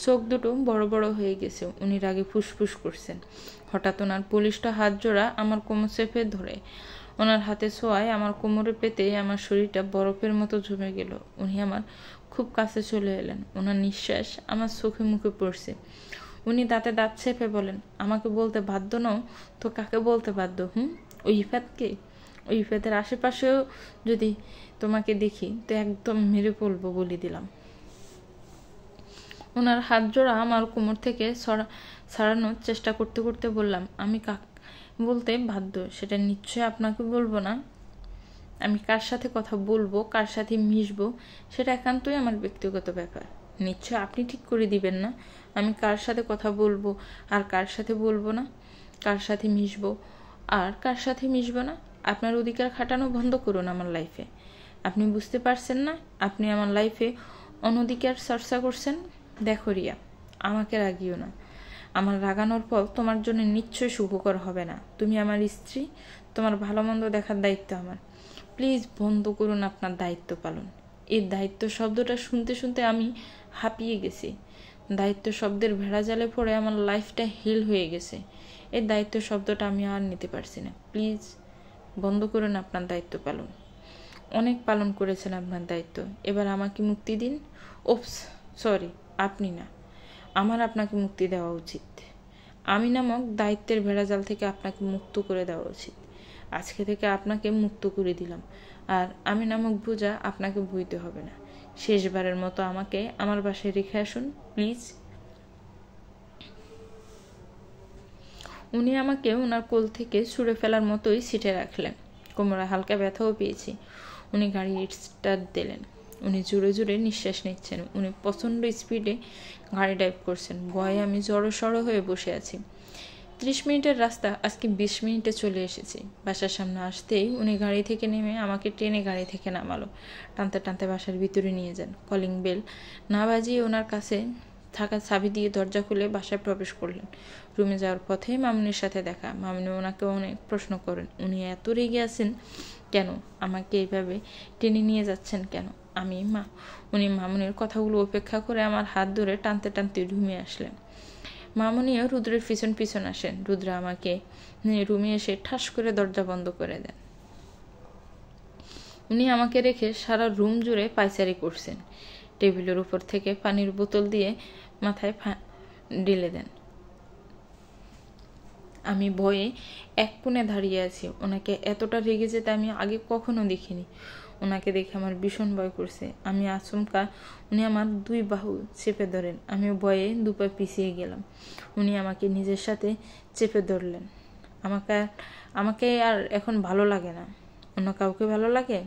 চোখ দুটো বড় বড় হয়ে গেছে। উনি রাগে ফুসফুস করছেন। হঠাৎ ওনার বলিষ্ঠ হাত জোড়া আমার কোমর চেপে ধরে ওনার হাতে ছোঁয়ায় আমার কোমরে পেতে আমার শরীরটা বরফের মতো জমে গেল। উনি আমার খুব কাছে চলে এলেন। ওনার নিঃশ্বাস আমার চোখে মুখে পড়ছে। উনি দাঁতে দাঁত চেপে বলেন, আমাকে বলতে বাধ্য নও তো কাকে বলতে বাধ্য? ওই ইফাতকে? ওই ইফাতের আশেপাশেও যদি তোমাকে দেখি তো একদম মেরে পড়বো বলে দিলাম। ওনার হাত জোড়া আমার কোমর থেকে ছাড়ানোর চেষ্টা করতে করতে বললাম, আমি বলতে বাধ্য, সেটা নিশ্চয়ই আপনাকে বলবো না। আমি কার সাথে কথা বলবো, কার সাথে মিশবো, সেটা একান্তই আমার ব্যক্তিগত ব্যাপার। নিশ্চয় আপনি ঠিক করে দিবেন না আমি কার সাথে কথা বলবো আর কার সাথে বলবো না, কার সাথে মিশবো আর কার সাথে মিশবো না। আপনার অধিকার খাটানো বন্ধ করুন আমার লাইফে। আপনি বুঝতে পারছেন না আপনি আমার লাইফে অনধিকার চর্চা করছেন? দেখো রিয়া, আমাকে রাগিও না। আমার রাগানোর ফল তোমার জন্য নিশ্চয়ই সুখকর হবে না। তুমি আমার স্ত্রী, তোমার ভালো মন্দ দেখার দায়িত্ব আমার। প্লিজ বন্ধ করুন আপনার দায়িত্ব পালন। এই দায়িত্ব শব্দটা শুনতে শুনতে আমি হাঁপিয়ে গেছি। দায়িত্ব শব্দের ভেড়া জালে পড়ে আমার লাইফটা হিল হয়ে গেছে। এই দায়িত্ব শব্দটা আমি আর নিতে পারছি না। প্লিজ বন্ধ করুন আপনার দায়িত্ব পালন। অনেক পালন করেছেন আপনার দায়িত্ব, এবার আমাকে মুক্তি দিন। ওপস, সরি, আপনি না, আমার আপনাকে মুক্তি দেওয়া উচিত। আমি নামক দায়িত্বের ভেড়াজাল থেকে আপনাকে মুক্ত করে দেওয়া উচিত। আজকে থেকে আপনাকে মুক্ত করে দিলাম, আর আমি নামক বোঝা আপনাকে বইতে হবে না। শেষবারের মতো আমাকে আমার বাসায় রেখে আসুন প্লিজ। উনি আমাকে ওনার কোল থেকে ছুঁড়ে ফেলার মতোই সিটে রাখলেন। কোমরে হালকা ব্যথাও পেয়েছি। উনি গাড়ি স্টার্ট দিলেন। উনি জোরে জোরে নিঃশ্বাস নিচ্ছেন। উনি প্রচণ্ড স্পিডে গাড়ি ড্রাইভ করছেন। ভয়ে আমি জড়সড় হয়ে বসে আছি। 30 মিনিটের রাস্তা আজকে 20 মিনিটে চলে এসেছি। বাসার সামনে আসতেই উনি গাড়ি থেকে নেমে আমাকে টেনে গাড়ি থেকে নামালো। টানতে টানতে বাসার ভিতরে নিয়ে যান। কলিং বেল না বাজিয়ে ওনার কাছে থাকা চাবি দিয়ে দরজা খুলে বাসায় প্রবেশ করলেন। রুমে যাওয়ার পথে মামুনির সাথে দেখা। মামুনি ওনাকে অনেক প্রশ্ন করেন, উনি এত রেগে আছেন কেন? আমাকে এইভাবে টেনে নিয়ে যাচ্ছেন কেন? উনি মামুনির কথাগুলো উপেক্ষা করে আমার হাত ধরে টানতে টানতে রুমে আসলেন। মামুনিও রুদ্রের পিছন পিছন আসেন। রুদ্র আমাকে নিয়ে রুমে এসে ঠাস করে দরজা বন্ধ করে দেন। উনি আমাকে রেখে সারা রুম জুড়ে পায়চারি করছেন। টেবিলের উপর থেকে পানির বোতল দিয়ে মাথায় ঢেলে দেন। আমি ভয়ে এক কোণে দাঁড়িয়ে আছি। ওনাকে এতটা রেগে যেতে আমি আগে কখনো দেখিনি। ওনাকে দেখে আমার ভীষণ ভয় করছে। আমি আচমকা উনি আমার 2 বাহু চেপে ধরেন। আমি ভয়ে 2 পা পিছিয়ে গেলাম। উনি আমাকে নিজের সাথে চেপে ধরলেন। আমাকে আর এখন ভালো লাগে না। অন্য কাউকে ভালো লাগে?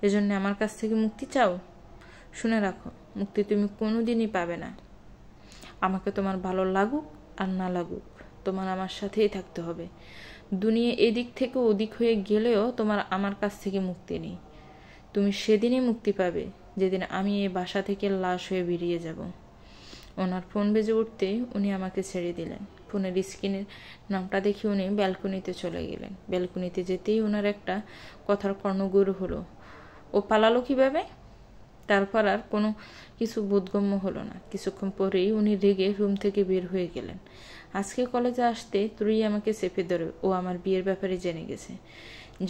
এজন্য আমার কাছ থেকে মুক্তি চাও? শুনে রাখো, মুক্তি তুমি কোনোদিনই পাবে না। আমাকে তোমার ভালো লাগুক আর না লাগুক, তোমার আমার সাথেই থাকতে হবে। দুনিয়া এদিক থেকে ওদিক হয়ে গেলেও তোমার আমার কাছ থেকে মুক্তি নেই। তুমি সেদিনই মুক্তি পাবে যেদিন আমি এই বাসা থেকে লাশ হয়ে বেরিয়ে যাব। ওনার ফোন বেজে উঠতেই উনি আমাকে ছেড়ে দিলেন। ফোনের স্ক্রিনের নামটা দেখে উনি ব্যালকনিতে চলে গেলেন। ব্যালকনিতে যেতেই ওনার একটা কথার কর্ণগোড় হলো, ও পালালো কিভাবে? তারপর আর কোনো কিছু বোধগম্য হলো না। কিছুক্ষণ পরেই উনি রেগে রুম থেকে বের হয়ে গেলেন। আজকে কলেজে আসতে ত্রয়ী আমাকে চেপে ধরে ও আমার বিয়ের ব্যাপারে জেনে গেছে,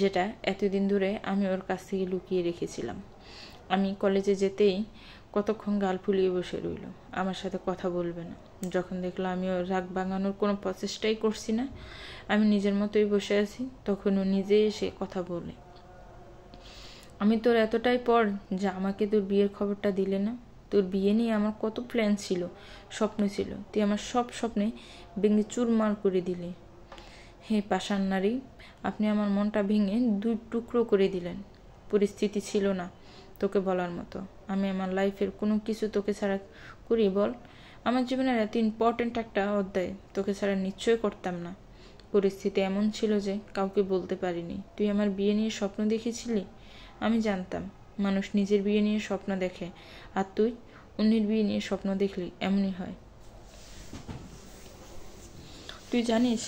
যেটা এতদিন ধরে আমি ওর কাছ থেকে লুকিয়ে রেখেছিলাম। আমি কলেজে যেতেই কতক্ষণ গাল ফুলিয়ে বসে রইল, আমার সাথে কথা বলবে না। যখন দেখলো আমি ওর রাগ ভাঙানোর কোনো প্রচেষ্টাই করছি না, আমি নিজের মতোই বসে আছি, তখন ও নিজেই এসে কথা বলে, আমি তোর এতটাই পর যে আমাকে তোর বিয়ের খবরটা দিলে না। তোর বিয়ে নিয়ে আমার কত প্ল্যান ছিল, স্বপ্ন ছিল, তুই আমার সব স্বপ্নে ভেঙে চুরমার করে দিলি। হে পাষাণ নারী, আপনি আমার মনটা ভেঙে দুই টুকরো করে দিলেন। পরিস্থিতি ছিল না তোকে বলার মতো। আমি আমার লাইফের কোনো কিছু তোকে ছাড়া করি বল? আমার জীবনের এত ইম্পর্টেন্ট একটা অধ্যায় তোকে ছাড়া নিশ্চয় করতাম না। পরিস্থিতি এমন ছিল যে কাউকে বলতে পারিনি। তুই আমার বিয়ে নিয়ে স্বপ্ন দেখেছিলি। আমি জানতাম মানুষ নিজের বিয়ে নিয়ে স্বপ্ন দেখে, আর তুই অন্যের বিয়ে নিয়ে স্বপ্ন দেখলি এমনই হয়। তুই জানিস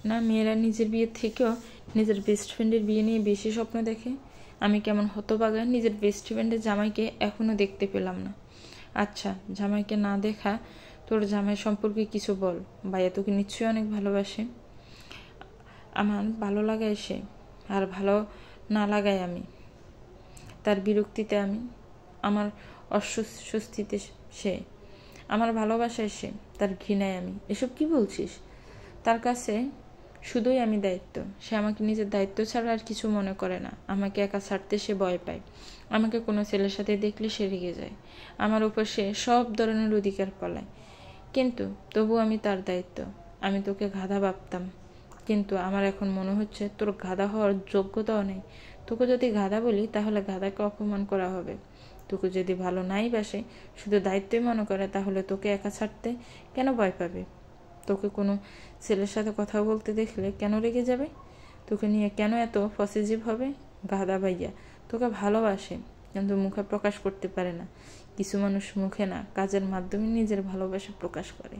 না মেয়েরা নিজের বিয়ের থেকেও নিজের বেস্ট ফ্রেন্ডের বিয়ে নিয়ে বেশি স্বপ্ন দেখে? আমি কেমন হতভাগা, নিজের বেস্ট ফ্রেন্ডের জামাইকে এখনো দেখতে পেলাম না। আচ্ছা, জামাইকে না দেখা তোর জামাই সম্পর্কে কিছু বল। ভাইয়া তোকে নিশ্চয়ই অনেক ভালোবাসে। আমার ভালো লাগায় সে, আর ভালো না লাগায় আমি। তার বিরক্তিতে আমি, আমার অস্বস্তিতে সে, আমার ভালোবাসায় সে, তার ঘৃণায় আমি। এসব কি বলছিস? তার কাছে শুধুই আমি দায়িত্ব। সে আমাকে নিজের দায়িত্ব ছাড়া আর কিছু মনে করে না। আমাকে একা ছাড়তে সে ভয় পায়। আমাকে কোনো ছেলের সাথে দেখলে সে রেগে যায়। আমার উপর সে সব ধরনের অধিকার পালায়। কিন্তু তবু আমি তার দায়িত্ব। আমি তোকে গাধা ভাবতাম, কিন্তু আমার এখন মনে হচ্ছে তোর গাধা হওয়ার যোগ্যতাও নেই। তোকে যদি গাধা বলি তাহলে গাধাকে অপমান করা হবে। তোকে যদি ভালো নাই বাসে, শুধু দায়িত্বই মনে করে, তাহলে তোকে একা ছাড়তে কেন ভয় পাবে? তোকে কোনো ছেলের সাথে কথা বলতে দেখলে কেন রেগে যাবে? তোকে নিয়ে কেন এত পসেসিভ হবে? গাধা ভাইয়া তোকে ভালোবাসে, কিন্তু মুখে প্রকাশ করতে পারে না। কিছু মানুষ মুখে না, কাজের মাধ্যমে নিজের ভালোবাসা প্রকাশ করে।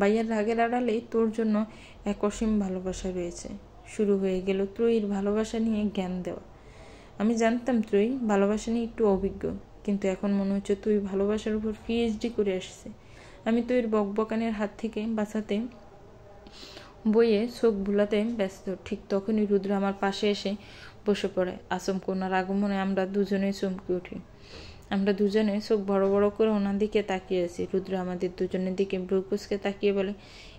ভাইয়ার রাগের আড়ালেই তোর জন্য এক অসীম ভালোবাসা রয়েছে। শুরু হয়ে গেল ত্রয়ীর ভালোবাসা নিয়ে জ্ঞান দেওয়া। আমি জানতাম ত্রয়ী ভালোবাসা নিয়ে একটু অভিজ্ঞ, কিন্তু এখন মনে হচ্ছে তুই ভালোবাসার উপর পিএইচডি করে আসছে। আমি ত্রয়ীর বকবকানের হাত থেকে বাঁচাতে বইয়ে চোখ ভুলাতে ব্যস্ত। ঠিক তখনই রুদ্র আমার পাশে এসে বসে পড়ে। আচমকা ওনার আগমনে আমরা দুজনেই চমকে উঠি। আমরা দুজনে চোখ বড় বড় করে ওনার দিকে তাকিয়ে আছি। রুদ্র আমাদের দুজনের দিকে ব্রুকুসকে তাকিয়ে বলে,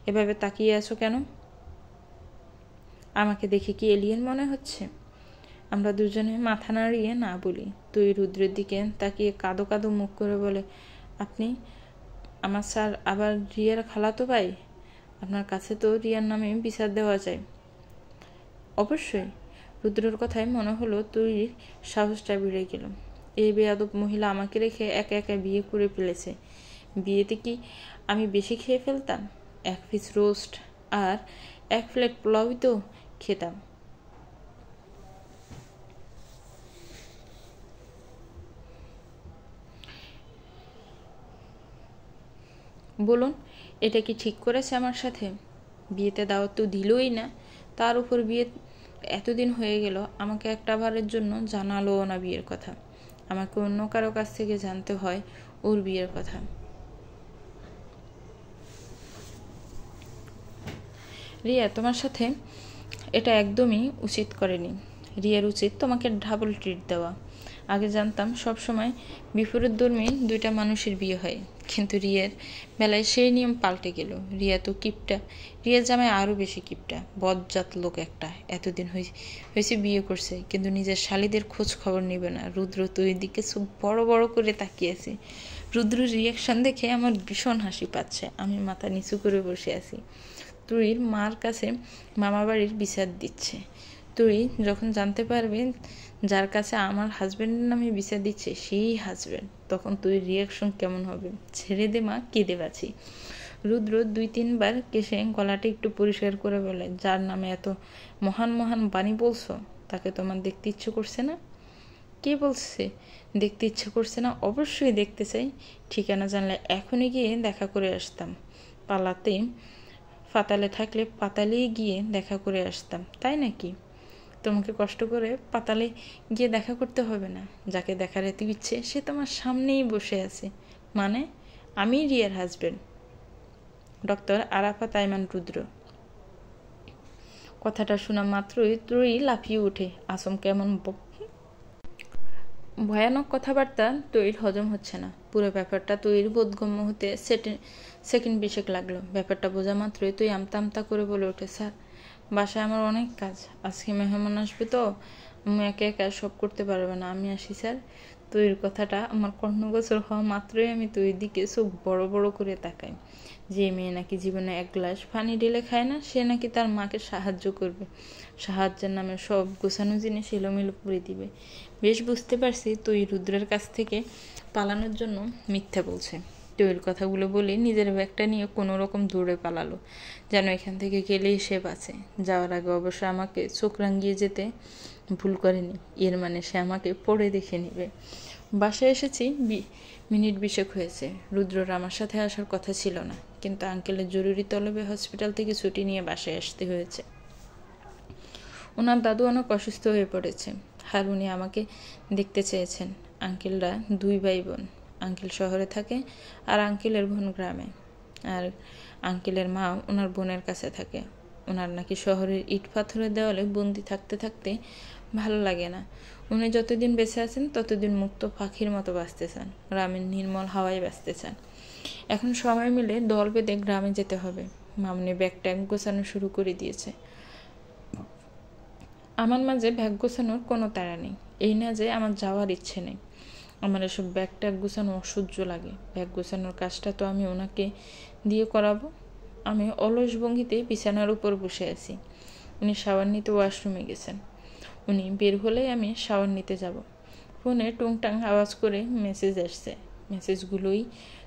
এভাবে তাকিয়ে আছো কেন? আমাকে দেখে কি এলিয়েন মনে হচ্ছে? আমরা দুজনে মাথা নাড়িয়ে না বলি। তুই রুদ্রের দিকে তাকিয়ে কাঁদো কাঁদো মুখ করে বলে, আপনি আমার স্যার আবার রিয়ার খালাতো ভাই? আপনার কাছে তো রিয়ার নামে বিচার দেওয়া যায়। অবশ্যই। রুদ্রের কথায় মনে হলো তুই সাহসটা বেড়ে গেল। এই বেয়াদব মহিলা আমাকে রেখে একা একা বিয়ে করে ফেলেছে। বিয়েতে কি আমি বেশি খেয়ে ফেলতাম? 1 পিস রোস্ট আর 1 প্লেট পোলাওই তো খেতাম। বলুন, এটা কি ঠিক করেছে আমার সাথে? বিয়েতে দাওয়াত তো দিলই না, তার উপর বিয়ে এতদিন হয়ে গেল আমাকে একটা বারের জন্য জানালোও না বিয়ের কথা। আমাকে অন্য কারো কাছ থেকে জানতে হয় ওর বিয়ের কথা। রিয়া তোমার সাথে এটা একদমই উচিত করেনি। রিয়ার উচিত তোমাকে ডাবল ট্রিট দেওয়া। আগে জানতাম সবসময় বিপরীতধর্মী দুইটা মানুষের বিয়ে হয়, কিন্তু রিয়ার বেলায় সেই নিয়ম পাল্টে গেল। রিয়া তো কিপটা, রিয়ার জামাই আরও বেশি কিপটা, বজ্জাত লোক একটা। এতদিন হয়েছে বিয়ে করছে, কিন্তু নিজের শালীদের খোঁজ খবর নেবে না। রুদ্র তো ওই দিকে চোখ বড় বড় করে তাকিয়েছে। রুদ্রের রিয়াকশন দেখে আমার ভীষণ হাসি পাচ্ছে। আমি মাথা নিচু করে বসে আছি। তুইর মার কাছে মামা বাড়ির বিচার দিচ্ছে। তুই যখন জানতে পারবে যার কাছে আমার হাজব্যান্ডের নামে বিচার দিচ্ছে সেই হাজব্যান্ড, তখন তুই রিয়াকশন কেমন হবে? ছেড়ে দে মা, কেঁদে বাঁচি। রুদ্র 2-3 বার কেসে গলাটা একটু পরিষ্কার করে বলে, যার নামে এত মহান মহান বাণী বলছো তাকে তোমার দেখতে ইচ্ছে করছে না? কে বলছে দেখতে ইচ্ছা করছে না? অবশ্যই দেখতে চাই। ঠিকানা জানলে এখনই গিয়ে দেখা করে আসতাম। পাতালে থাকলে পাতালেই গিয়ে দেখা করে আসতাম, তাই নাকি? তোমাকে কষ্ট করে পাতালে গিয়ে দেখা করতে হবে না। যাকে দেখার এত ইচ্ছে সে তোমার সামনেই বসে আছে। মানে আমি রিয়ার হাজবেন্ড, ডক্টর আরাফাত আইমান রুদ্র। কথাটা শোনা মাত্রই ত্রয়ী লাফিয়ে ওঠে। আসম কেমন ভয়ানক কথাবার্তা তৈরির হজম হচ্ছে না। পুরো ব্যাপারটা তৈরির বোধগম্য হতে সেকেন্ড বিশেক লাগলো। ব্যাপারটা বোঝা মাত্রই তুই আমতা আমতা করে বলে ওঠে, স্যার বাসায় আমার অনেক কাজ, আজকে মেহমান আসবে তো আমি একা একা সব করতে পারবে না, আমি আসি স্যার। তৈরির কথাটা আমার কর্ণগোচর হওয়া মাত্রই আমি তৈরির দিকে চোখ বড় বড় করে তাকাই। যে মেয়ে নাকি জীবনে এক গ্লাস পানি ঢেলে খায় না, সে নাকি তার মাকে সাহায্য করবে, সাহায্যের নামে সব গোছানো জিনিস এলোমেলো করে দিবে। বেশ বুঝতে পারছি তুই রুদ্রের কাছ থেকে পালানোর জন্য মিথ্যা বলছে। তৈরির কথাগুলো বলে নিজের ব্যাগটা নিয়ে কোনো রকম দৌড়ে পালালো, যেন এখান থেকে গেলেই সে বাঁচে। যাওয়ার আগে অবশ্য আমাকে চোখ রাঙিয়ে যেতে ভুল করেনি। এর মানে সে আমাকে পড়ে দেখে নেবে। বাসায় এসেছি মিনিট 20 হয়েছে। রুদ্রর আমার সাথে আসার কথা ছিল না, কিন্তু আঙ্কেলের জরুরি তলবে হসপিটাল থেকে ছুটি নিয়ে বাসায় আসতে হয়েছে। ওনার দাদু অনেক অসুস্থ হয়ে পড়েছে, আর উনি আমাকে দেখতে চেয়েছেন। আঙ্কেলরা 2 ভাই বোন। আঙ্কেল শহরে থাকে আর আঙ্কেলের বোন গ্রামে। আর আঙ্কেলের মা ওনার বোনের কাছে থাকে। ওনার নাকি শহরের ইট পাথরের দেওয়ালে বন্দি থাকতে থাকতে ভালো লাগে না। উনি যতদিন বেঁচে আছেন ততদিন মুক্ত পাখির মতো বাঁচতে চান, গ্রামের নির্মল হাওয়ায় বাঁচতে চান। এখন সময় মিলে দল বেঁধে গ্রামে যেতে হবে। মামনি ব্যাগ ট্যাগ গোছানো শুরু করে দিয়েছে। আমার মাঝে ব্যাগ গোছানোর কোনো তাড়া নেই। এই না যে আমার যাওয়ার ইচ্ছে নেই, আমার এসব ব্যাগ ট্যাগ গোছানো অসহ্য লাগে। ব্যাগ গোছানোর কাজটা তো আমি ওনাকে দিয়ে করাবো। আমি অলস ভঙ্গিতে বিছানার উপর বসে আছি। উনি শাওয়ার নিতে ওয়াশরুমে গেছেন। উনি বের হলেই আমি শাওয়ার নিতে যাব। ফোনে টুংটাং আওয়াজ করে মেসেজ আসছে। মেসেজগুলোই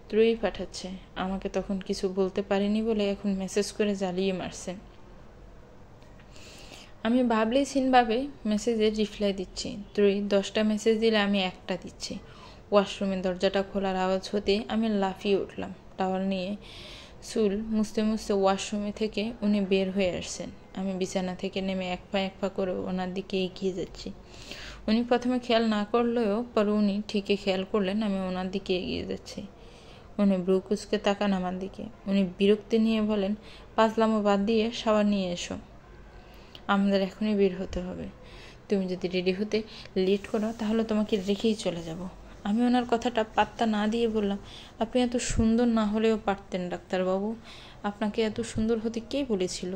ত্রয়ী পাঠাচ্ছে। আমাকে তখন কিছু বলতে পারিনি বলে এখন মেসেজ করে জ্বালিয়ে মারছে। আমি ভাবলেই সিনভাবে মেসেজের রিপ্লাই দিচ্ছি। ত্রয়ী 10টা মেসেজ দিলে আমি একটা দিচ্ছি। ওয়াশরুমের দরজাটা খোলার আওয়াজ হতে আমি লাফিয়ে উঠলাম। টাওয়াল নিয়ে চুল মুছতে মুছতে ওয়াশরুমে থেকে উনি বের হয়ে আসছেন। আমি বিছানা থেকে নেমে এক পা করে ওনার দিকে এগিয়ে যাচ্ছি। উনি প্রথমে খেয়াল না করলেও পরে উনি ঠিকই খেয়াল করলেন আমি ওনার দিকে এগিয়ে যাচ্ছি। উনি ব্রু কুচকে তাকান আমার দিকে। উনি বিরক্তি নিয়ে বলেন, পাজলামো বাদ দিয়ে শাওয়ার নিয়ে এসো, আমাদের এখনই বের হতে হবে। তুমি যদি রেডি হতে লেট করো তাহলে তোমাকে রেখেই চলে যাব। আমি ওনার কথাটা পাত্তা না দিয়ে বললাম, আপনি এত সুন্দর না হলেও পারতেন ডাক্তারবাবু। আপনাকে এত সুন্দর হতে কে বলেছিল?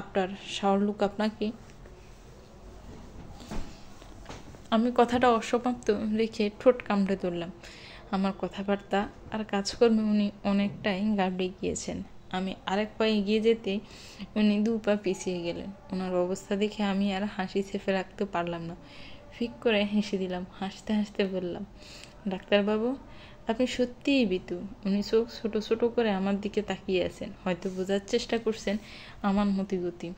আপনার শাওয়ার লুক আপনাকে। আমি কথাটা অসমাপ্ত রেখে ঠোঁট কামড়ে ধরলাম। আমার কথাবার্তা আর কাজকর্মে উনি অনেকটাই গাবড়ে গিয়েছেন। আমি আরেক পা এগিয়ে যেতে উনি 2 পা পিছিয়ে গেলেন। ওনার অবস্থা দেখে আমি আর হাসি চেপে রাখতে পারলাম না। ফিক করে হেসে দিলাম। হাসতে হাসতে বললাম, ডাক্তারবাবু আপনি সত্যিই বিতু। উনি চোখ ছোট ছোট করে আমার দিকে তাকিয়ে আছেন, হয়তো বোঝার চেষ্টা করছেন আমার মতিগতি।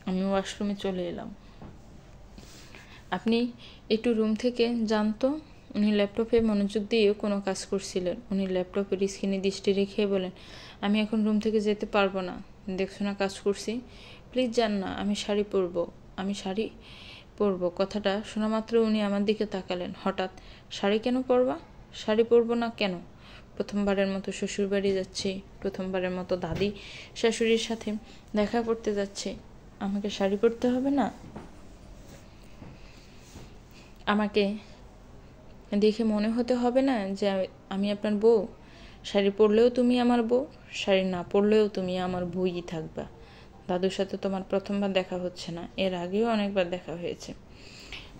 আমি ওয়াশরুমে চলে এলাম। আপনি একটু রুম থেকে জানতো। উনি ল্যাপটপে মনোযোগ দিয়ে কোনো কাজ করছিলেন। উনি ল্যাপটপের স্ক্রিনে দৃষ্টি রেখে বলেন, আমি এখন রুম থেকে যেতে পারবো না, দেখছো না কাজ করছি, প্লিজ যান না, আমি শাড়ি পরবো। কথাটা শোনা মাত্র উনি আমার দিকে তাকালেন। হঠাৎ, শাড়ি কেন পরবা? শাড়ি পরবো না কেন? প্রথমবারের মতো শ্বশুর বাড়ি যাচ্ছি, প্রথমবারের মতো দাদি শাশুড়ির সাথে দেখা করতে যাচ্ছে, আমাকে শাড়ি পরতে হবে না? আমাকে দেখে মনে হতে হবে না যে আমি আপনার বউ? শাড়ি পরলেও তুমি আমার বউ, শাড়ি না পরলেও তুমি আমার বউই থাকবা। দাদুর সাথে তোমার প্রথমবার দেখা হচ্ছে না, এর আগেও অনেকবার দেখা হয়েছে।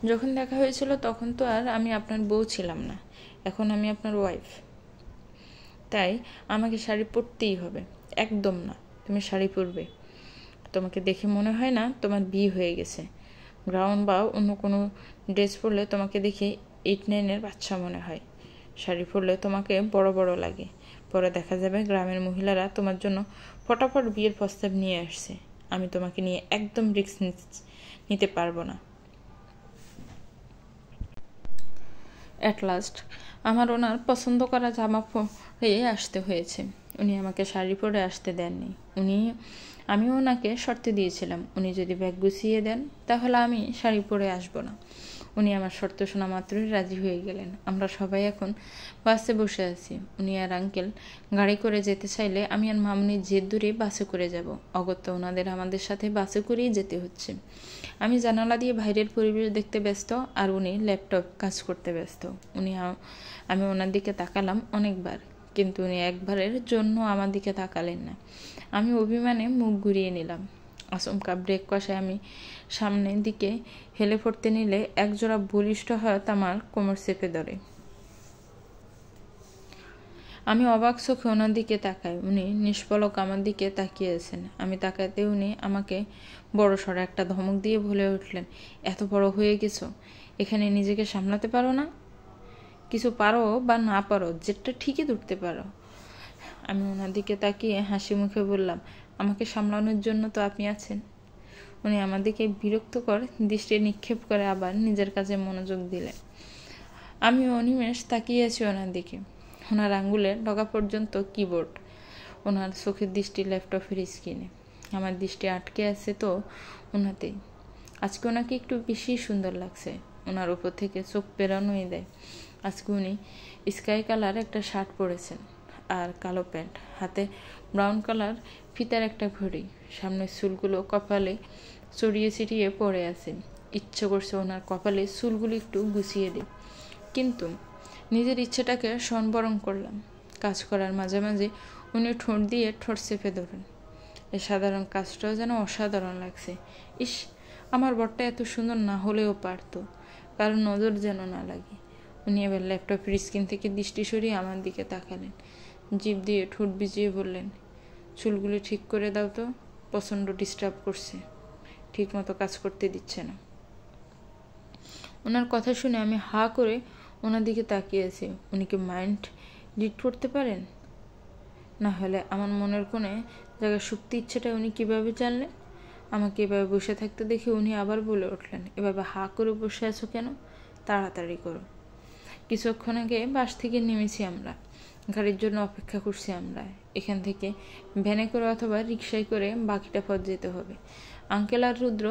যখন দেখা হয়েছিল তখন তো আর আমি আপনার বউ ছিলাম না, এখন আমি আপনার ওয়াইফ। তাই আমাকে শাড়ি পরতেই হবে। একদম না, তুমি শাড়ি পরবে। তোমাকে দেখে মনে হয় না তোমার বিয়ে হয়ে গেছে। গ্রাউন বা অন্য কোনো ড্রেস পরলে তোমাকে দেখে 8-9-এর বাচ্চা মনে হয়। শাড়ি পরলে তোমাকে বড় বড় লাগে। পরে দেখা যাবে গ্রামের মহিলারা তোমার জন্য ফটাফট বিয়ের প্রস্তাব নিয়ে আসছে। আমি তোমাকে নিয়ে একদম রিস্ক নিতে পারবো না। অ্যাট লাস্ট আমার ওনার পছন্দ করা জামা পরে আসতে হয়েছে। উনি আমাকে শাড়ি পরে আসতে দেননি। আমিও ওনাকে শর্তে দিয়েছিলাম, উনি যদি ব্যাগ গুছিয়ে দেন তাহলে আমি শাড়ি পরে আসবো না। উনি আমার শর্ত শোনা মাত্রই রাজি হয়ে গেলেন। আমরা সবাই এখন বাসে বসে আছি। উনি আর আঙ্কেল গাড়ি করে যেতে চাইলে আমি আর মামুনি জেদ ধরে বাসে করে যাব। অগত্যা ওনাদের আমাদের সাথে বাসে করেই যেতে হচ্ছে। আমি জানালা দিয়ে বাইরের পরিবেশ দেখতে ব্যস্ত, আর উনি ল্যাপটপ কাজ করতে ব্যস্ত। আমি ওনার দিকে তাকালাম অনেকবার, কিন্তু উনি একবারের জন্য আমার দিকে তাকালেন না। আমি অভিমানে মুখ ঘুরিয়ে নিলাম। আচমকা ব্রেক কষায় আমি সামনের দিকে হেলে পড়তে নিলে একজোড়া বলিষ্ঠ হাত আমার কোমর চেপে ধরে। আমি অবাক চোখে ওনার দিকে তাকাই। উনি নিষ্পলক আমার দিকে তাকিয়ে আছেন। আমি তাকাতে উনি আমাকে বড় সড়ো একটা ধমক দিয়ে বলে উঠলেন, এত বড় হয়ে গেছো, এখানে নিজেকে সামলাতে পারো না? কিছু পারো বা না পারো, যেটা ঠিকই ধরতে পারো। আমি ওনার দিকে তাকিয়ে হাসি মুখে বললাম, আমাকে সামলানোর জন্য তো আপনি আছেন। উনি আমার দিকে বিরক্তকর দৃষ্টি নিক্ষেপ করে আবার নিজের কাছে মনোযোগ দিলেন। আমি অনিমেষ তাকিয়ে আছি ওনার দিকে। ওনার আঙ্গুলের ডগা পর্যন্ত কিবোর্ড, ওনার চোখের দৃষ্টি ল্যাপটপের স্ক্রিনে। আমার দৃষ্টি আটকে আছে তো ওনাতেই। আজকে ওনাকে একটু বেশি সুন্দর লাগছে। ওনার উপর থেকে চোখ পেরানোই দেয়। আজকে উনি স্কাই কালার একটা শার্ট পরেছেন আর কালো প্যান্ট, হাতে ব্রাউন কালার ফিতার একটা ঘড়ি, সামনের চুলগুলো কপালে চড়িয়ে ছিটিয়ে পড়ে আছে। ইচ্ছে করছে ওনার কপালে চুলগুলো একটু গুছিয়ে দিই, কিন্তু নিজের ইচ্ছেটাকে সম্বরণ করলাম। কাজ করার মাঝে মাঝে উনি ঠোঁট দিয়ে ঠোঁট চেপে ধরেন। এই সাধারণ কাজটাও যেন অসাধারণ লাগছে। ইস, আমার বরটা এত সুন্দর না হলেও পারতো, কারণ নজর যেন না লাগে। উনি এবার ল্যাপটপের স্ক্রিন থেকে দৃষ্টি সরিয়ে আমার দিকে তাকালেন। জিভ দিয়ে ঠোঁট ভিজিয়ে বললেন, চুলগুলি ঠিক করে দাও তো, প্রচণ্ড ডিস্টার্ব করছে, ঠিক মতো কাজ করতে দিচ্ছে না। ওনার কথা শুনে আমি হা করে ওনার দিকে তাকিয়ে আছি। উনি কি মাইন্ড রিড করতে পারেন? না হলে আমার মনের কোণে জায়গায় সুপ্তি ইচ্ছেটা উনি কিভাবে জানলেন? আমাকে এভাবে বসে থাকতে দেখে উনি আবার বলে উঠলেন, এভাবে হা করে বসে আছো কেন? তাড়াতাড়ি করো। কিছুক্ষণ আগে বাস থেকে নেমেছি আমরা, গাড়ির জন্য অপেক্ষা করছি আমরা। এখান থেকে ভ্যানে করে অথবা রিক্সায় করে বাকিটা পথ যেতে হবে। আঙ্কেল আর রুদ্র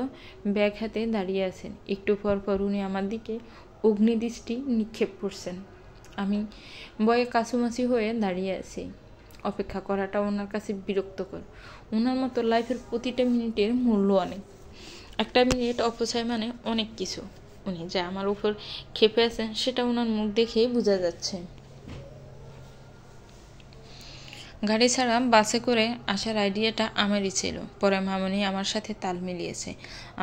ব্যাগ হাতে দাঁড়িয়ে আছেন। একটু পর পর উনি আমার দিকে অগ্নিদৃষ্টি নিক্ষেপ করছেন। আমি ভয়ে কাছুমাছি হয়ে দাঁড়িয়ে আছি। অপেক্ষা করাটা ওনার কাছে বিরক্তকর। ওনার মতো লাইফের প্রতিটা মিনিটের মূল্য অনেক। একটা মিনিট অপচয় মানে অনেক কিছু। উনি যা আমার উপর ক্ষেপে আছেন সেটা ওনার মুখ দেখেই বোঝা যাচ্ছে। গাড়ি ছাড়া বাসে করে আসার আইডিয়াটা আমারই ছিল। পরে মামুনি আমার সাথে তাল মিলিয়েছে।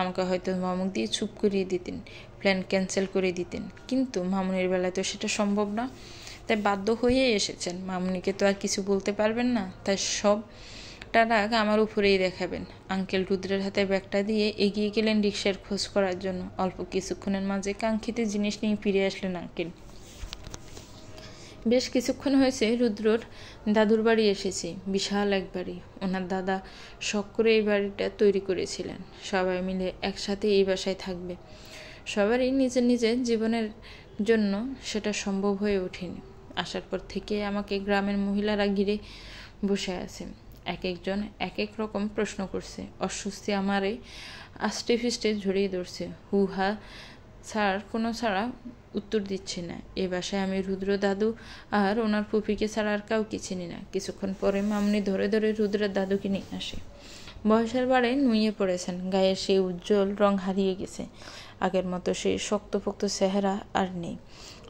আমাকে হয়তো ধমক দিয়ে চুপ করিয়ে দিতেন, প্ল্যান ক্যান্সেল করে দিতেন, কিন্তু মামুনির বেলায় তো সেটা সম্ভব না। তাই বাধ্য হয়েই এসেছেন। মামুনিকে তো আর কিছু বলতে পারবেন না, তাই সবটা রাগ আমার উপরেই দেখাবেন। আঙ্কেল রুদ্রের হাতে ব্যাগটা দিয়ে এগিয়ে গেলেন রিক্সার খোঁজ করার জন্য। অল্প কিছুক্ষণের মাঝে কাঙ্ক্ষিত জিনিস নিয়ে ফিরে আসলেন আঙ্কেল। বেশ কিছুক্ষণ হয়েছে রুদ্রর দাদুর বাড়ি এসেছি। বিশাল এক বাড়ি। ওনার দাদা শখ করে এই বাড়িটা তৈরি করেছিলেন। সবাই মিলে একসাথে এই বাসায় থাকবে। সবারই নিজের নিজের জীবনের জন্য সেটা সম্ভব হয়ে ওঠেনি। আসার পর থেকে আমাকে গ্রামের মহিলারা ঘিরে বসে আছে। এক একজন এক এক রকম প্রশ্ন করছে। অস্বস্তি আমারে আষ্টে ফিষ্টে জড়িয়ে ধরছে। হু হা ছাড়া উত্তর দিচ্ছি না। এ বাসায় আমি রুদ্র দাদু আর ওনার পুপিকে ছাড়া আর কাউকে চিনি না। কিছুক্ষণ পরে মামনি ধরে ধরে রুদ্রের দাদুকে নিয়ে আসে। বয়সের বাড়ে নুয়ে পড়েছেন। গায়ের সেই উজ্জ্বল রং হারিয়ে গেছে। আগের মতো সেই শক্তপোক্ত চেহারা আর নেই।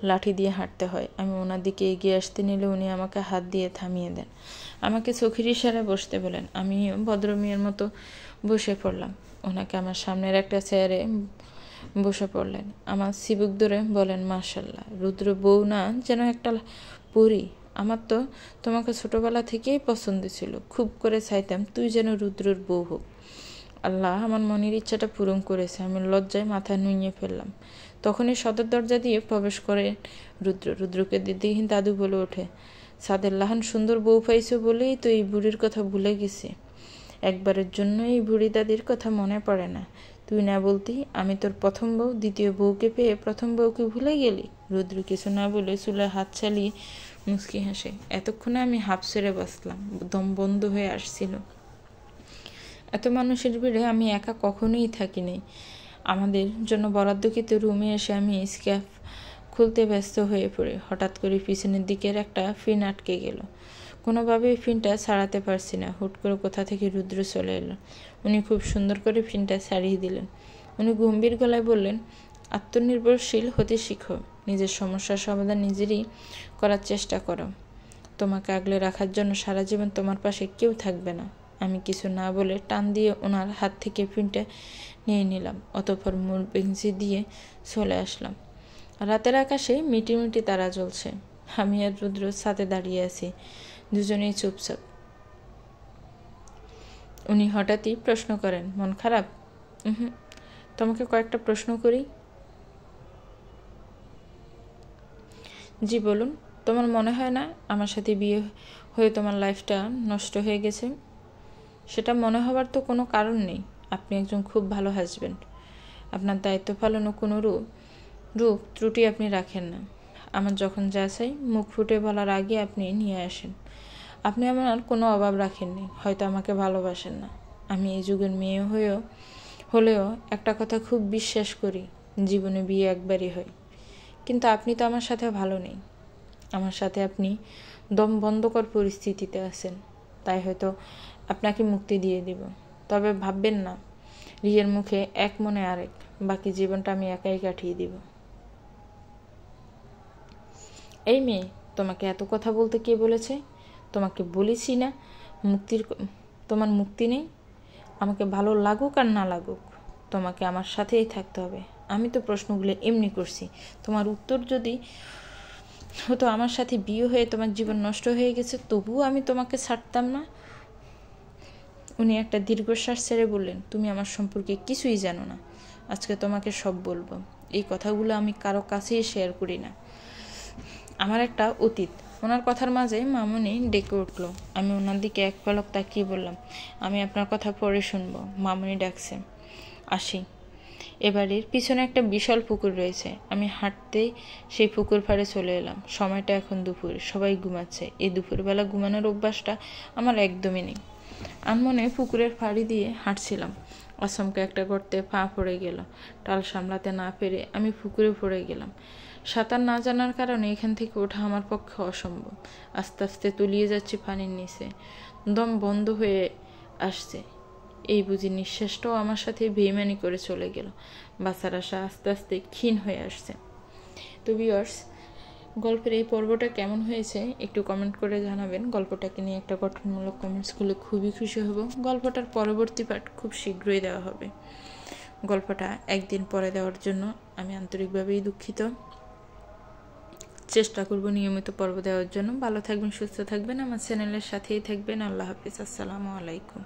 লাঠি দিয়ে হাঁটতে হয়। আমি ওনার দিকে এগিয়ে আসতে নিলে উনি আমাকে হাত দিয়ে থামিয়ে দেন। আমাকে চোখের ইশারায় বসতে বলেন। আমিও ভদ্রমেয়ের মতো বসে পড়লাম। ওনাকে আমার সামনের একটা চেয়ারে বসে পড়লেন। আমার চিবুক ধরে বলেন, মাশাআল্লাহ, রুদ্র বউ না যেন একটা পরী। আমার তো তোমাকে ছোটবেলা থেকেই পছন্দ ছিল। খুব করে চাইতাম তুই যেন রুদ্রর বউ হোক। আল্লাহ আমার মনের ইচ্ছাটা পূরণ করেছে। আমি লজ্জায় মাথা নুইয়ে ফেললাম। তখনই সদর দরজা দিয়ে প্রবেশ করে রুদ্রকে দেখে দাদু বলে ওঠে, সাদের লাহান সুন্দর বউ পাইছো বলেই তো এই বুড়ির কথা ভুলে গেছে। একবারের জন্য এই বুড়ি দাদির কথা মনে পড়ে না। তুই না বলতি আমি তোর প্রথম বউ, দ্বিতীয় বউকে পেয়ে প্রথম বউকে ভুলে গেলি? রুদ্র কিছু না বলে চুলে হাত চালিয়ে মুচকি হাসে। এতক্ষণে আমি হাঁপ ছেড়ে বসলাম, দম বন্ধ হয়ে আসছিল। এত মানুষের ভিড়ে আমি একা কখনোই থাকিনি। আমাদের জন্য বরাদ্দকৃত রুমে এসে আমি স্ক্যাফ খুলতে ব্যস্ত হয়ে পড়ি। হঠাৎ করে পিছনের দিকের একটা ফিন আটকে গেল। কোনোভাবেই ফিনটা ছাড়াতে পারছি না। হুট করে কোথা থেকে রুদ্র চলে এলো। উনি খুব সুন্দর করে ফিনটা ছাড়িয়ে দিলেন। উনি গম্ভীর গলায় বললেন, আত্মনির্ভরশীল হতে শিখো, নিজের সমস্যার সমাধান নিজেরই করার চেষ্টা করো। তোমাকে আগলে রাখার জন্য সারা জীবন তোমার পাশে কেউ থাকবে না। আমি কিছু না বলে টান দিয়ে ওনার হাত থেকে ফিনটা নিয়ে নিলাম। অতঃপর মূল বেঞ্চি দিয়ে চলে আসলাম। রাতের আকাশে মিটিমিটি তারা জ্বলছে। আমি আর রুদ্র ছাদে দাঁড়িয়ে আছি, দুজনেই চুপচাপ। উনি হঠাৎই প্রশ্ন করেন, মন খারাপ? তোমাকে কয়েকটা প্রশ্ন করি। জি বলুন। তোমার মনে হয় না আমার সাথে বিয়ে হয়ে তোমার লাইফটা নষ্ট হয়ে গেছে? সেটা মনে হবার তো কোনো কারণ নেই। আপনি একজন খুব ভালো হাজবেন্ড। আপনার দায়িত্ব পালনও কোনো রূপ ত্রুটি আপনি রাখেন না। আমার যখন যা চাই মুখ ফুটে বলার আগে আপনি নিয়ে আসেন। আপনি আমার কোনো অভাব রাখেননি, হয়তো আমাকে ভালোবাসেন না। আমি এই যুগের মেয়ে হলেও একটা কথা খুব বিশ্বাস করি, জীবনে বিয়ে একবারই হয়। কিন্তু আপনি তো আমার সাথে ভালো নেই। আমার সাথে আপনি দম বন্ধকর পরিস্থিতিতে আছেন, তাই হয়তো আপনাকে মুক্তি দিয়ে দিব। তবে ভাববেন না রিয়ের মুখে এক মনে আরেক, বাকি জীবনটা আমি একাই কাটিয়ে দিব। এই মেয়ে, তোমাকে এত কথা বলতে কে বলেছে? তোমাকে বলেছি না তোমার মুক্তি নেই। আমাকে ভালো লাগুক আর না লাগুক, তোমাকে আমার সাথেই থাকতে হবে। আমি তো প্রশ্নগুলো এমনি করছি। তোমার উত্তর যদি হতো আমার সাথে বিয়ে হয়ে তোমার জীবন নষ্ট হয়ে গেছে, তবুও আমি তোমাকে ছাড়তাম না। উনি একটা দীর্ঘশ্বাস ছেড়ে বললেন, তুমি আমার সম্পর্কে কিছুই জানো না। আজকে তোমাকে সব বলবো। এই কথাগুলো আমি কারো কাছেই শেয়ার করি না। আমার একটা অতীত। ওনার কথার মাঝে মামুনি ডেকে উঠল। আমি ওনার দিকে এক পলক তাকিয়ে বললাম, আমি আপনার কথা পরে শুনবো। মামুনি ডাকছে, আসি। এবারের পিছনে একটা বিশাল পুকুর রয়েছে। আমি হাঁটতেই সেই পুকুর পাড়ে চলে এলাম। সময়টা এখন দুপুর, সবাই ঘুমাচ্ছে। এই দুপুরবেলা ঘুমানোর অভ্যাসটা আমার একদমই নেই। আনমনে পুকুরের ফাড়ি দিয়ে হাঁটছিলাম। আচমকা একটা গর্তে পা পড়ে গেল। টাল সামলাতে না পেরে আমি পুকুরে পড়ে গেলাম। সাঁতার না জানার কারণে এখান থেকে ওঠা আমার পক্ষে অসম্ভব। আস্তে আস্তে তলিয়ে যাচ্ছি পানির নিচে। দম বন্ধ হয়ে আসছে। এই বুঝি নিঃশ্বাসটাও আমার সাথে বেইমানি করে চলে গেল। বাঁচার আশা আস্তে আস্তে ক্ষীণ হয়ে আসছে। তো ভিউয়ার্স, গল্পের এই পর্বটা কেমন হয়েছে একটু কমেন্ট করে জানাবেন। গল্পটাকে নিয়ে একটা গঠনমূলক কমেন্টস করলে খুবই খুশি হব। গল্পটার পরবর্তী পার্ট খুব শীঘ্রই দেওয়া হবে। গল্পটা একদিন পরে দেওয়ার জন্য আমি আন্তরিকভাবেই দুঃখিত। চেষ্টা করব নিয়মিত পর্ব দেওয়ার জন্য। ভালো থাকবেন, সুস্থ থাকবেন, আমার চ্যানেলের সাথেই থাকবেন। আল্লাহ হাফিজ। আসসালামু আলাইকুম।